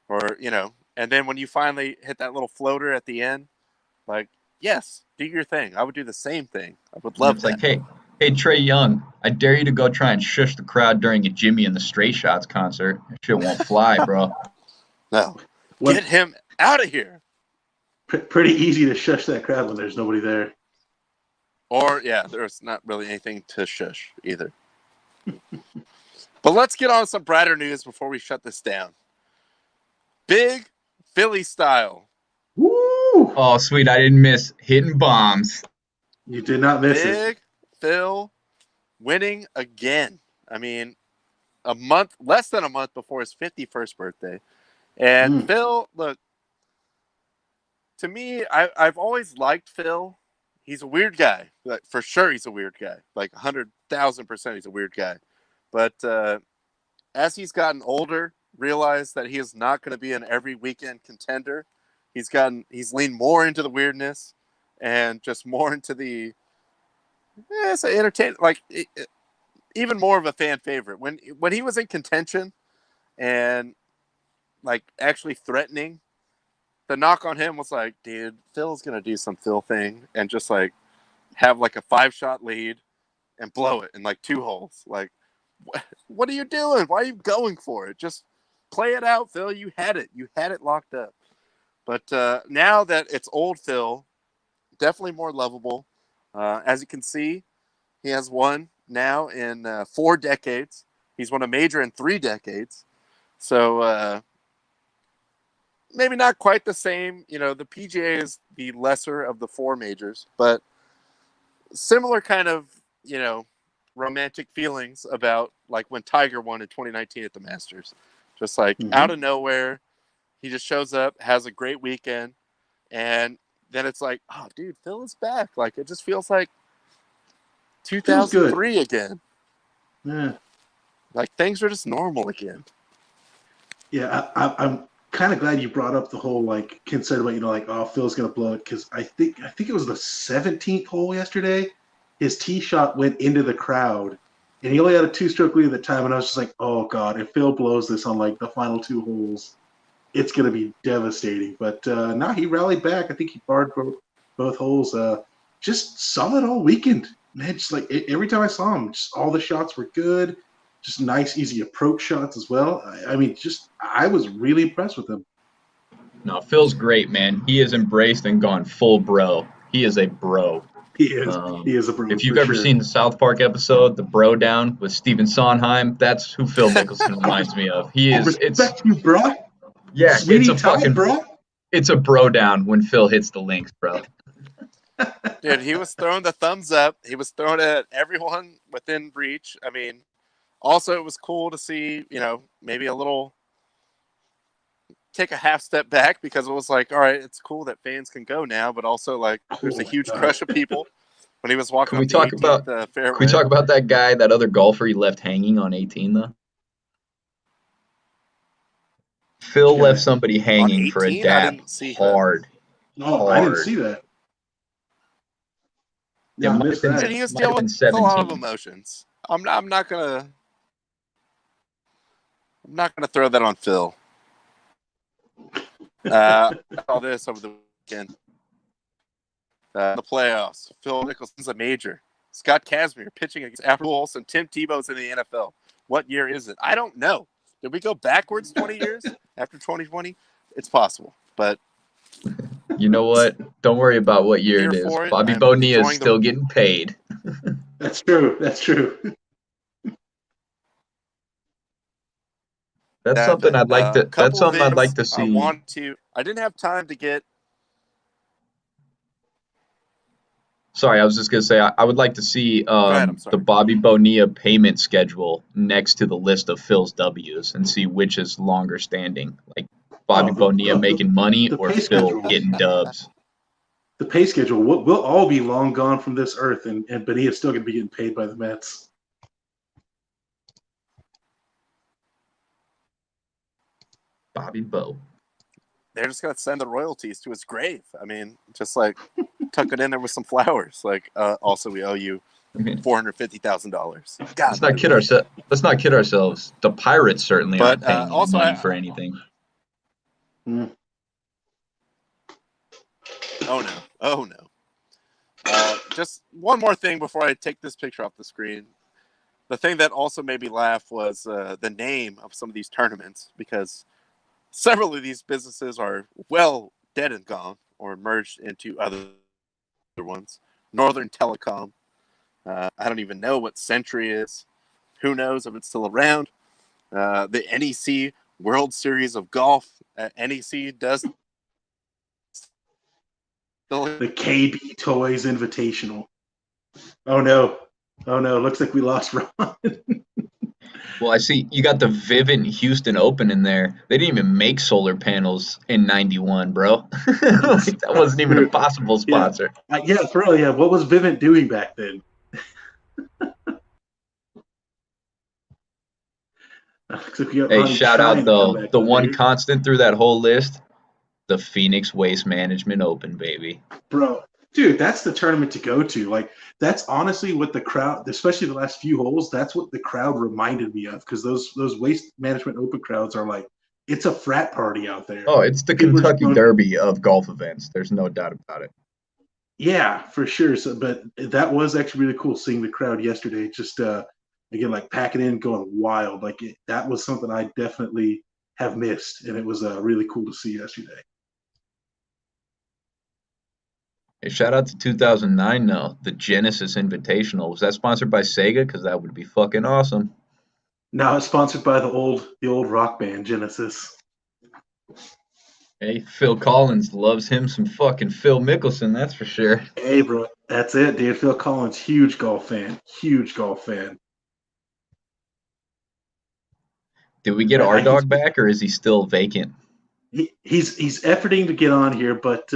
Or, and then when you finally hit that little floater at the end, like, yes, do your thing. I would do the same thing. I would love that. Like, hey, Trae Young, I dare you to go try and shush the crowd during a Jimmy and the Stray Shots concert. That shit won't fly, bro. No. Get him out of here. Pretty easy to shush that crowd when there's nobody there. Or, yeah, there's not really anything to shush either. But let's get on some brighter news before we shut this down. Big Philly style. Woo! Oh, sweet. I didn't miss hitting bombs. You did not miss it. Big Phil winning again. I mean, less than a month before his 51st birthday. And Phil, look, to me, I've always liked Phil. He's a weird guy. Like, for sure he's a weird guy. Like 100,000% he's a weird guy. But as he's gotten older, realized that he is not going to be an every weekend contender. He's leaned more into the weirdness and just more into the entertainment, like even more of a fan favorite. When he was in contention and like actually threatening, the knock on him was like, dude, Phil's going to do some Phil thing and just like have like a 5-shot lead and blow it in like 2 holes. Like, what are you doing? Why are you going for it? Just play it out, Phil. You had it locked up. But now that it's old Phil, definitely more lovable. As you can see, he has won now in 4 decades. He's won a major in 3 decades. So maybe not quite the same. You know, the PGA is the lesser of the 4 majors, but similar kind of, you know, romantic feelings about like when Tiger won in 2019 at the Masters. Just like out of nowhere, he just shows up, has a great weekend, and then it's like, oh, dude, Phil is back. Like, it just feels like 2003 again. Yeah. Like, things are just normal again. Yeah, I'm kind of glad you brought up the whole like concern about, you know, like, oh, Phil's gonna blow it, because I think it was the 17th hole yesterday. His tee shot went into the crowd, and he only had a 2-stroke lead at the time, and I was just like, oh god, if Phil blows this on like the final 2 holes, it's gonna be devastating. But now he rallied back. I think he barred both holes. Just solid all weekend, man. Just like every time I saw him, just all the shots were good. Just nice, easy approach shots as well. I mean, I was really impressed with him. No, Phil's great, man. He has embraced and gone full bro. He is a bro. He is a bro. If you've ever seen the South Park episode, The Bro Down with Stephen Sondheim, that's who Phil Mickelson reminds me of. He is. Respect you, bro. Yeah, Sweetie it's a fucking bro. It's a bro down when Phil hits the links, bro. Dude, he was throwing the thumbs up. He was throwing it at everyone within reach. I mean, also it was cool to see, you know, maybe a little take a half step back, because it was like, all right, it's cool that fans can go now, but also like there's a huge crush of people when he was walking up the 18th fairway. Can we talk about that guy, that other golfer he left hanging on 18 though? Phil left somebody hanging for a dab hard. No, I didn't see that. Yeah, I missed that. And he was dealing with a lot of emotions. I'm not gonna throw that on Phil. All this over the weekend. The playoffs. Phil Mickelson's a major. Scott Kazmir pitching against Albert Pujols and Tim Tebow's in the NFL. What year is it? I don't know. Did we go backwards 20 years after 2020? It's possible, but you know what? Don't worry about what year it is. Bobby Bonilla is still getting paid. That's true. That's true. That's something I'd like to. That's something I'd like to see. I didn't have time to get. Sorry, I was just gonna say I would like to see the Bobby Bonilla payment schedule next to the list of Phil's W's and see which is longer standing, like Bobby Bonilla making money or Phil getting dubs. The pay schedule. We'll all be long gone from this earth, and Bonilla's still gonna be getting paid by the Mets. Bobby Bo. They're just gonna send the royalties to his grave. I mean, just like tuck it in there with some flowers. Like, also we owe you $450,000. Let's not kid ourselves. Let's not kid ourselves. The Pirates certainly aren't paying money for anything. Mm. Oh no. Just one more thing before I take this picture off the screen. The thing that also made me laugh was the name of some of these tournaments, because several of these businesses are well dead and gone or merged into other ones. Northern Telecom. I don't even know what Century is. Who knows if it's still around? The NEC World Series of Golf. NEC does. The KB Toys Invitational. Oh no. Looks like we lost Ron. Well, I see you got the Vivint Houston Open in there. They didn't even make solar panels in '91, bro. Like, that wasn't even a possible sponsor. Yeah, for real. Yeah, what was Vivint doing back then? Hey, shout out though, the one constant through that whole list, the Phoenix Waste Management Open, baby. Bro, dude, that's the tournament to go to. Like, that's honestly what the crowd, especially the last few holes, that's what the crowd reminded me of, because those Waste Management Open crowds are like, it's a frat party out there. Oh, it's the Kentucky Derby of golf events. There's no doubt about it. Yeah, for sure. So, but that was actually really cool seeing the crowd yesterday. Just again, like packing in, going wild. Like that was something I definitely have missed, and it was really cool to see yesterday. Hey, shout out to 2009 though, the Genesis Invitational. Was that sponsored by Sega? Because that would be fucking awesome. Now it's sponsored by the old rock band Genesis. Hey, Phil Collins loves him some fucking Phil Mickelson, that's for sure. Hey, bro, that's it, dude. Phil Collins, huge golf fan. Huge golf fan. Did we get our dog back, or is he still vacant? He's efforting to get on here, but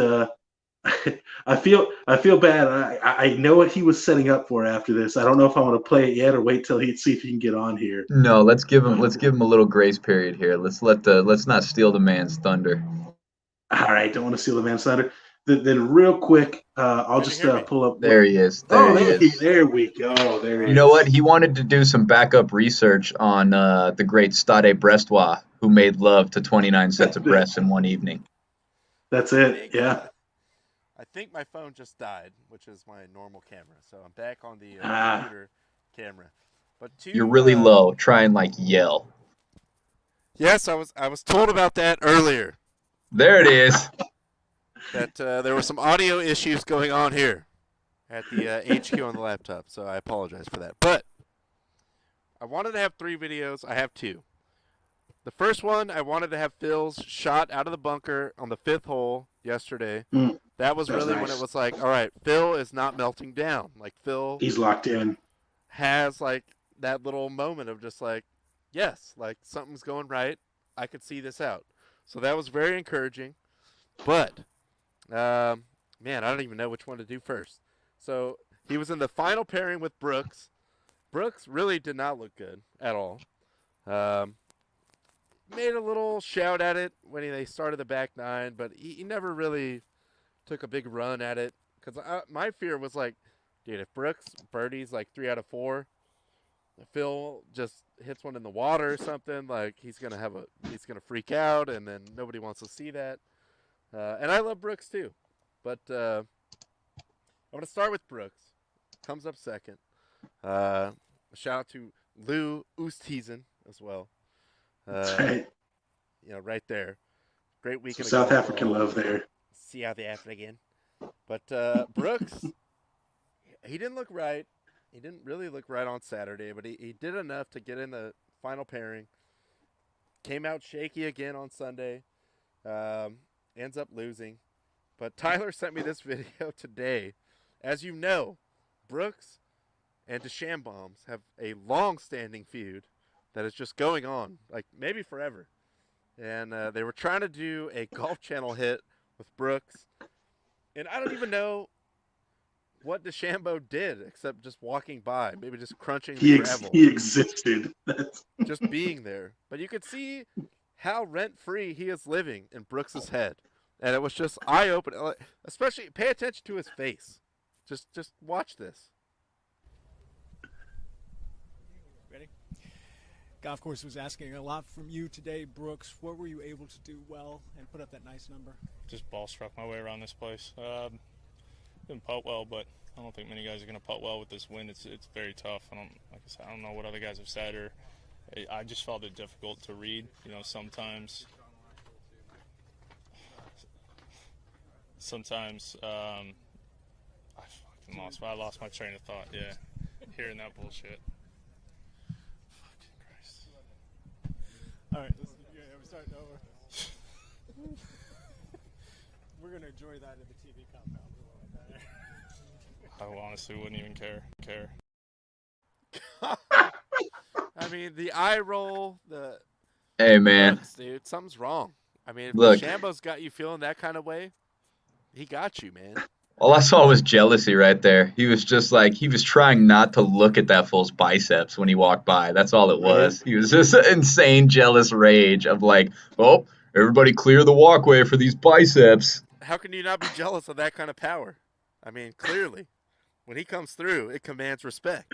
I feel bad. I know what he was setting up for after this. I don't know if I want to play it yet or wait till he see if he can get on here. No, let's give him a little grace period here. Let's not steal the man's thunder. All right, don't want to steal the man's thunder. Then real quick, I'll just pull up. There he is. There we go. There he is. You know what? He wanted to do some backup research on the great Stade Brestois, who made love to 29 sets of breasts in one evening. That's it. Yeah. I think my phone just died, which is my normal camera. So I'm back on the computer camera. But you're really low. Try and yell. Yes, I was told about that earlier. There it is. That there were some audio issues going on here at the HQ on the laptop, so I apologize for that. But I wanted to have 3 videos. I have 2. The first one, I wanted to have Phil's shot out of the bunker on the 5th hole yesterday. That was really nice. When it was like, all right, Phil is not melting down. Phil, he's locked in. Has that little moment of just yes, something's going right. I could see this out. So that was very encouraging. But man, I don't even know which one to do first. So he was in the final pairing with Brooks. Brooks really did not look good at all. Made a little shout at it when they started the back 9, but he never really took a big run at it. Because my fear was dude, if Brooks birdies 3 out of 4, Phil just hits one in the water or something, he's gonna freak out, and then nobody wants to see that. And I love Brooks too, but I'm gonna start with Brooks. Comes up second. A shout out to Lou Oosthuizen as well. That's right. Right there. Great weekend. South African love there. See how they African. But Brooks, he didn't look right. He didn't really look right on Saturday, but he did enough to get in the final pairing. Came out shaky again on Sunday. Ends up losing. But Tyler sent me this video today. As you know, Brooks and DeChambeau have a long-standing feud that is just going on, maybe forever. And they were trying to do a Golf Channel hit with Brooks. And I don't even know what DeChambeau did except just walking by, maybe just crunching the gravel. He existed. Just being there. But you could see how rent-free he is living in Brooks's head. And it was just eye-opening. Especially, pay attention to his face. Just watch this. Ready? Golf course was asking a lot from you today, Brooks. What were you able to do well and put up that nice number? Just ball struck my way around this place. Didn't putt well, but I don't think many guys are going to putt well with this wind. It's very tough. Like I said, I don't know what other guys have said, or I just felt it difficult to read. Sometimes I lost my train of thought. Yeah, hearing that bullshit. Fucking Christ. All right, we're starting over. We're gonna enjoy that in the TV compound. I honestly wouldn't even care. I mean, the eye roll, Hey, man. Brooks, dude, something's wrong. I mean, if DeChambeau's got you feeling that kind of way, he got you, man. All I saw was jealousy right there. He was just he was trying not to look at that fool's biceps when he walked by. That's all it was. He was just insane jealous rage of oh, everybody clear the walkway for these biceps. How can you not be jealous of that kind of power? I mean, clearly, when he comes through, it commands respect.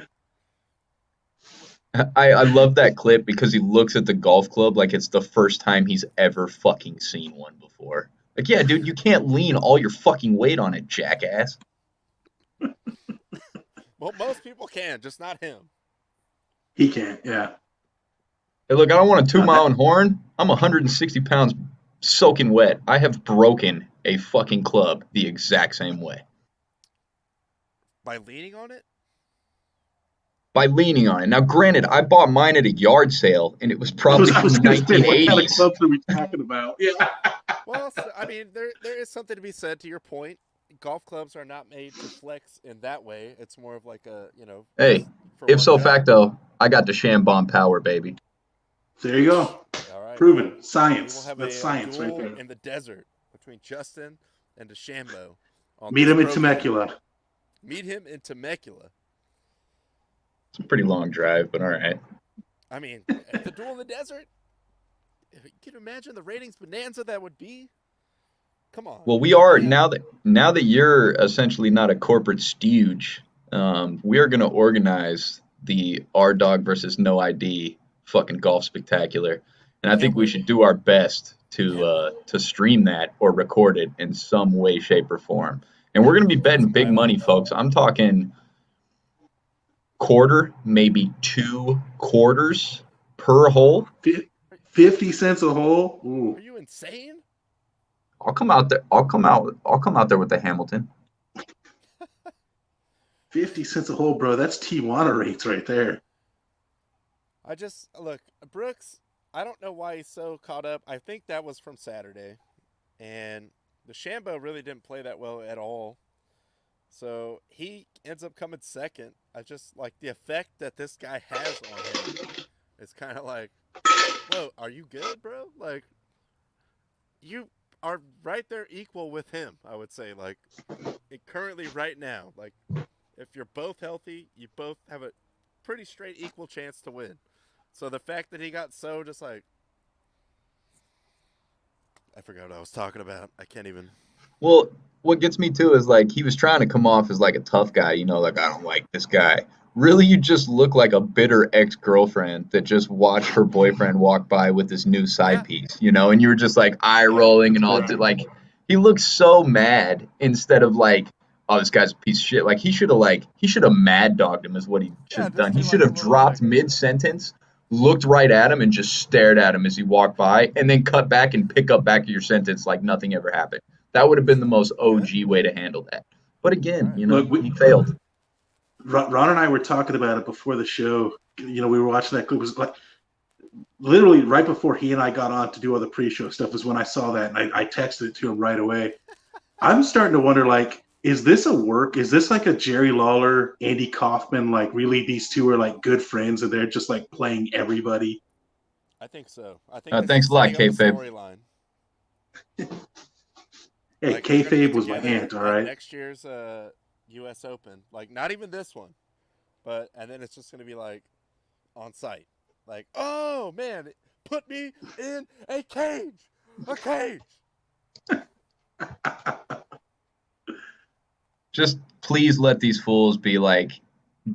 I love that clip because he looks at the golf club like it's the first time he's ever fucking seen one before. Yeah, dude, you can't lean all your fucking weight on it, jackass. Well, most people can, just not him. He can't, yeah. Hey, look, I don't want a 2 mile horn. I'm 160 pounds soaking wet. I have broken a fucking club the exact same way By leaning on it? by leaning on it. Now, granted, I bought mine at a yard sale, and it was I probably was from the going to say, what kind of 1980s. clubs are we talking about? Yeah. Well, so, I mean, there is something to be said to your point. Golf clubs are not made to flex in that way. It's more of like a, Hey, just for one ipso job. facto, I got the Shambomb power, baby. There you go. All right. Proven. We will Science. have That's a science right duel there. in the desert between Justin and DeChambeau. On Meet this him in program. Temecula. Meet him in Temecula. It's a pretty long drive, but all right. I mean, the duel in the desert. Can you imagine the ratings bonanza that would be? Come on. Well, we are Yeah. now that you're essentially not a corporate stooge. We are going to organize the R Dog versus No ID fucking golf spectacular, and I think we should do our best to stream that or record it in some way, shape, or form. And we're going to be betting big money, folks. I'm talking quarter, maybe 2 quarters per hole. 50 cents a hole. Ooh. Are you insane? I'll come out there. I'll come out there with the Hamilton. 50 cents a hole, bro. That's Tijuana rates right there. I just look, Brooks. I don't know why he's so caught up. I think that was from Saturday, and DeChambeau really didn't play that well at all. So he ends up coming second. I just like the effect that this guy has on him. It's kind of like, whoa, are you good, bro? Like, you are right there equal with him, I would say. Like, currently right now, like, if you're both healthy, you both have a pretty straight equal chance to win. So the fact that he got so just like, I forgot what I was talking about. I can't even. Well, what gets me too is like he was trying to come off as like a tough guy, like I don't like this guy. Really, you just look like a bitter ex-girlfriend that just watched her boyfriend walk by with this new side piece, and you were just like eye rolling and all that. Like he looks so mad instead of like, oh, this guy's a piece of shit. Like he should have mad dogged him is what he should have done. He should have dropped mid-sentence, looked right at him and just stared at him as he walked by, and then cut back and pick up back of your sentence like nothing ever happened. That would have been the most OG way to handle that. But again, Look, he failed. Ron and I were talking about it before the show. We were watching that clip. It was like literally right before he and I got on to do all the pre-show stuff was when I saw that, and I texted it to him right away. I'm starting to wonder, like, is this a work? Is this like a Jerry Lawler, Andy Kaufman, like really these two are like good friends and they're just like playing everybody? I think so. I think thanks a lot, kayfabe. Storyline. Hey, like, kayfabe was my aunt, all right? Next year's U.S. Open, like not even this one, and then it's just going to be like on site. Like, oh man, put me in a cage. Just please let these fools be like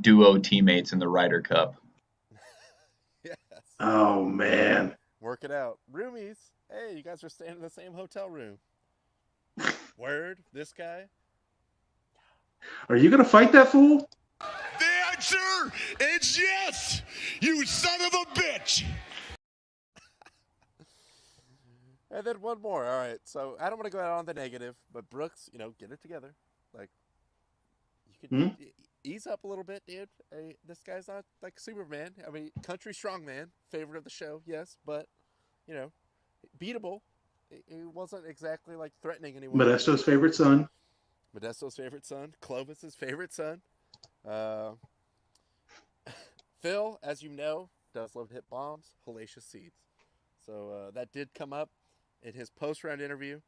duo teammates in the Ryder Cup. Yes. Oh man. Work it out. Roomies. Hey, you guys are staying in the same hotel room. Word, this guy. Are you gonna fight that fool? The answer is yes, you son of a bitch. And then one more. All right. So I don't want to go out on the negative, but Brooks, get it together. Like, you can ease up a little bit, dude. Hey, this guy's not like Superman. I mean, country strongman, favorite of the show, yes, but beatable. He wasn't exactly like threatening anyone. Modesto's favorite son. Clovis's favorite son. Phil, as you know, does love to hit bombs, hellacious seeds. So that did come up in his post-round interview.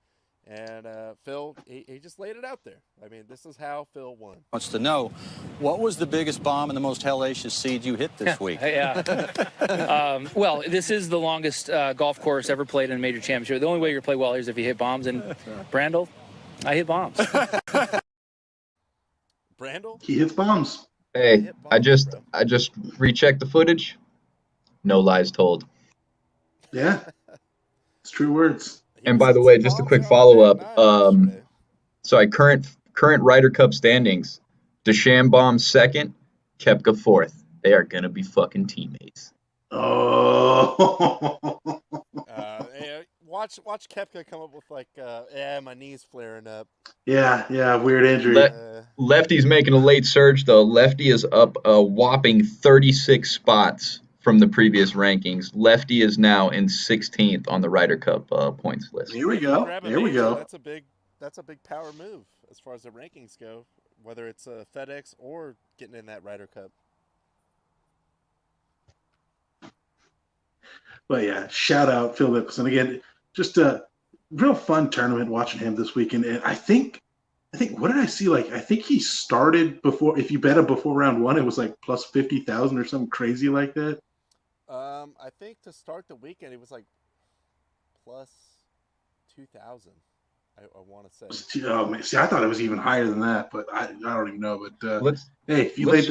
And Phil, he just laid it out there. I mean, this is how Phil won. Wants to know, what was the biggest bomb and the most hellacious seed you hit this week? Well, this is the longest golf course ever played in a major championship. The only way you're going to play well here is if you hit bombs. And Brandel, I hit bombs. Brandel? He hits bombs. Hey, I just rechecked the footage. No lies told. Yeah. It's true words. And by the way, just a quick follow-up. So current Ryder Cup standings. DeChambeau second, Koepka fourth. They are going to be fucking teammates. Oh. Hey, watch Kepka come up with like, my knee's flaring up. Yeah, weird injury. Lefty's making a late surge, though. Lefty is up a whopping 36 spots from the previous rankings. Lefty is now in 16th on the Ryder Cup points list. Here we If you go. grab a There we major, go. That's a big power move as far as the rankings go, whether it's FedEx or getting in that Ryder Cup. But yeah, shout out Phil Mickelson again. Just a real fun tournament watching him this weekend. And I think what did I see? Like I think he started before. If you bet him before round one, it was like plus 50,000 or something crazy like that. I think to start the weekend, it was like plus 2,000. I want to say. Oh man, see, I thought it was even higher than that, but I don't even know. But hey, if you laid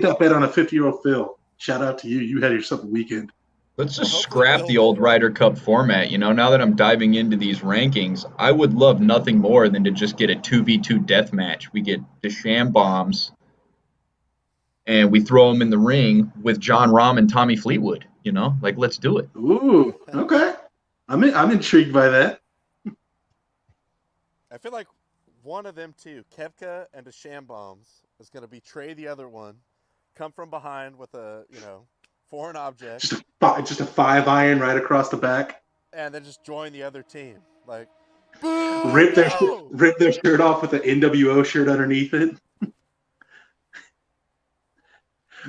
that bet on a 50-year-old Phil, shout out to you. You had yourself a weekend. Let's just scrap the old Ryder Cup format. Now that I'm diving into these rankings, I would love nothing more than to just get a 2v2 death match. We get DeChambeau and we throw them in the ring with John Rahm and Tommy Fleetwood. Like let's do it. Ooh, okay. I'm intrigued by that. I feel like one of them two, Kepka and DeChambeau, is going to betray the other one, come from behind with a foreign object, just a 5-iron right across the back, and then just join the other team. Like, rip their shirt off with the NWO shirt underneath it.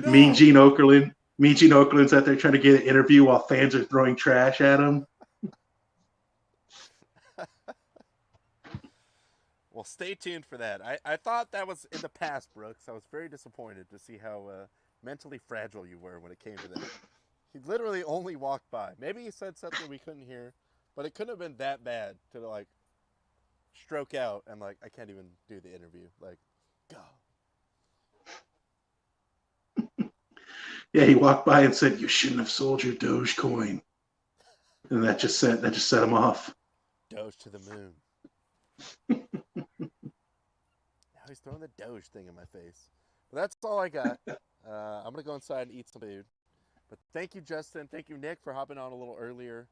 No. Mean Gene Okerlund's out there trying to get an interview while fans are throwing trash at him. Well, stay tuned for that. I thought that was in the past, Brooks. I was very disappointed to see how mentally fragile you were when it came to that. He literally only walked by. Maybe he said something we couldn't hear, but it couldn't have been that bad to like stroke out and like I can't even do the interview. Like, go. Yeah, he walked by and said, "You shouldn't have sold your Dogecoin," and that just set him off. Doge to the moon. Now he's throwing the Doge thing in my face. But that's all I got. I'm gonna go inside and eat some food. But thank you, Justin. Thank you, Nick, for hopping on a little earlier.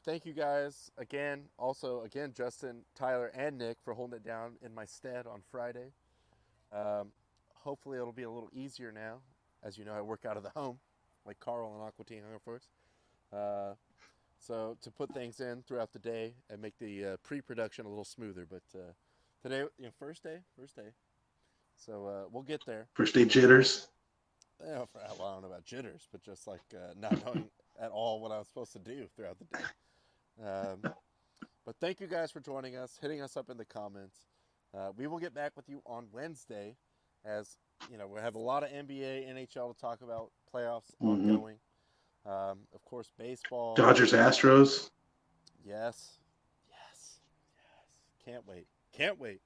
Thank you guys again. Also, again, Justin, Tyler, and Nick for holding it down in my stead on Friday. Hopefully it'll be a little easier now. As you know, I work out of the home, like Carl and Aqua Teen Hunger Force. So to put things in throughout the day and make the pre-production a little smoother. But today, first day. So we'll get there. First day jitters. Yeah, well, I don't know about jitters, but just like not knowing at all what I was supposed to do throughout the day. But thank you guys for joining us, hitting us up in the comments. We will get back with you on Wednesday, as we have a lot of NBA, NHL to talk about, playoffs ongoing. Of course, baseball. Dodgers, Astros. Yes. Can't wait.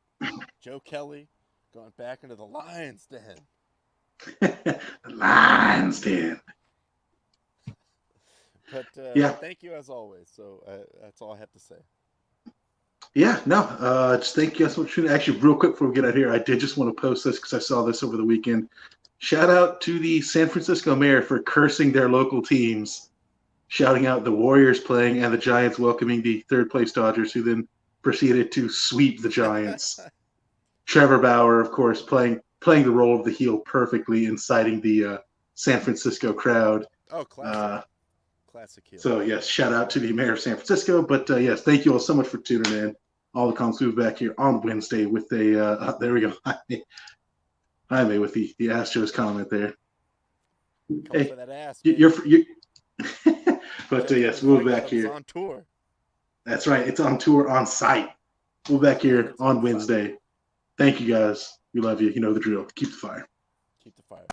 Joe Kelly going back into the Lions Den. The Lions Den. But yeah, thank you as always. So that's all I have to say. Yeah, no, just thank you guys so much. Actually, real quick before we get out here, I did just want to post this because I saw this over the weekend. Shout out to the San Francisco mayor for cursing their local teams, shouting out the Warriors playing and the Giants welcoming the third-place Dodgers, who then proceeded to sweep the Giants. Trevor Bauer, of course, playing the role of the heel perfectly, inciting the San Francisco crowd. Oh, classic heel. So, yes, shout out to the mayor of San Francisco. But, yes, thank you all so much for tuning in. All the comments will be back here on Wednesday with a there we go. Jaime with the Astros comment there. Hey, for that ass, you're but yes, we'll be back here. On tour. That's right. It's on tour on site. We'll be back here on Wednesday. Thank you guys. We love you. You know the drill. Keep the fire. Keep the fire.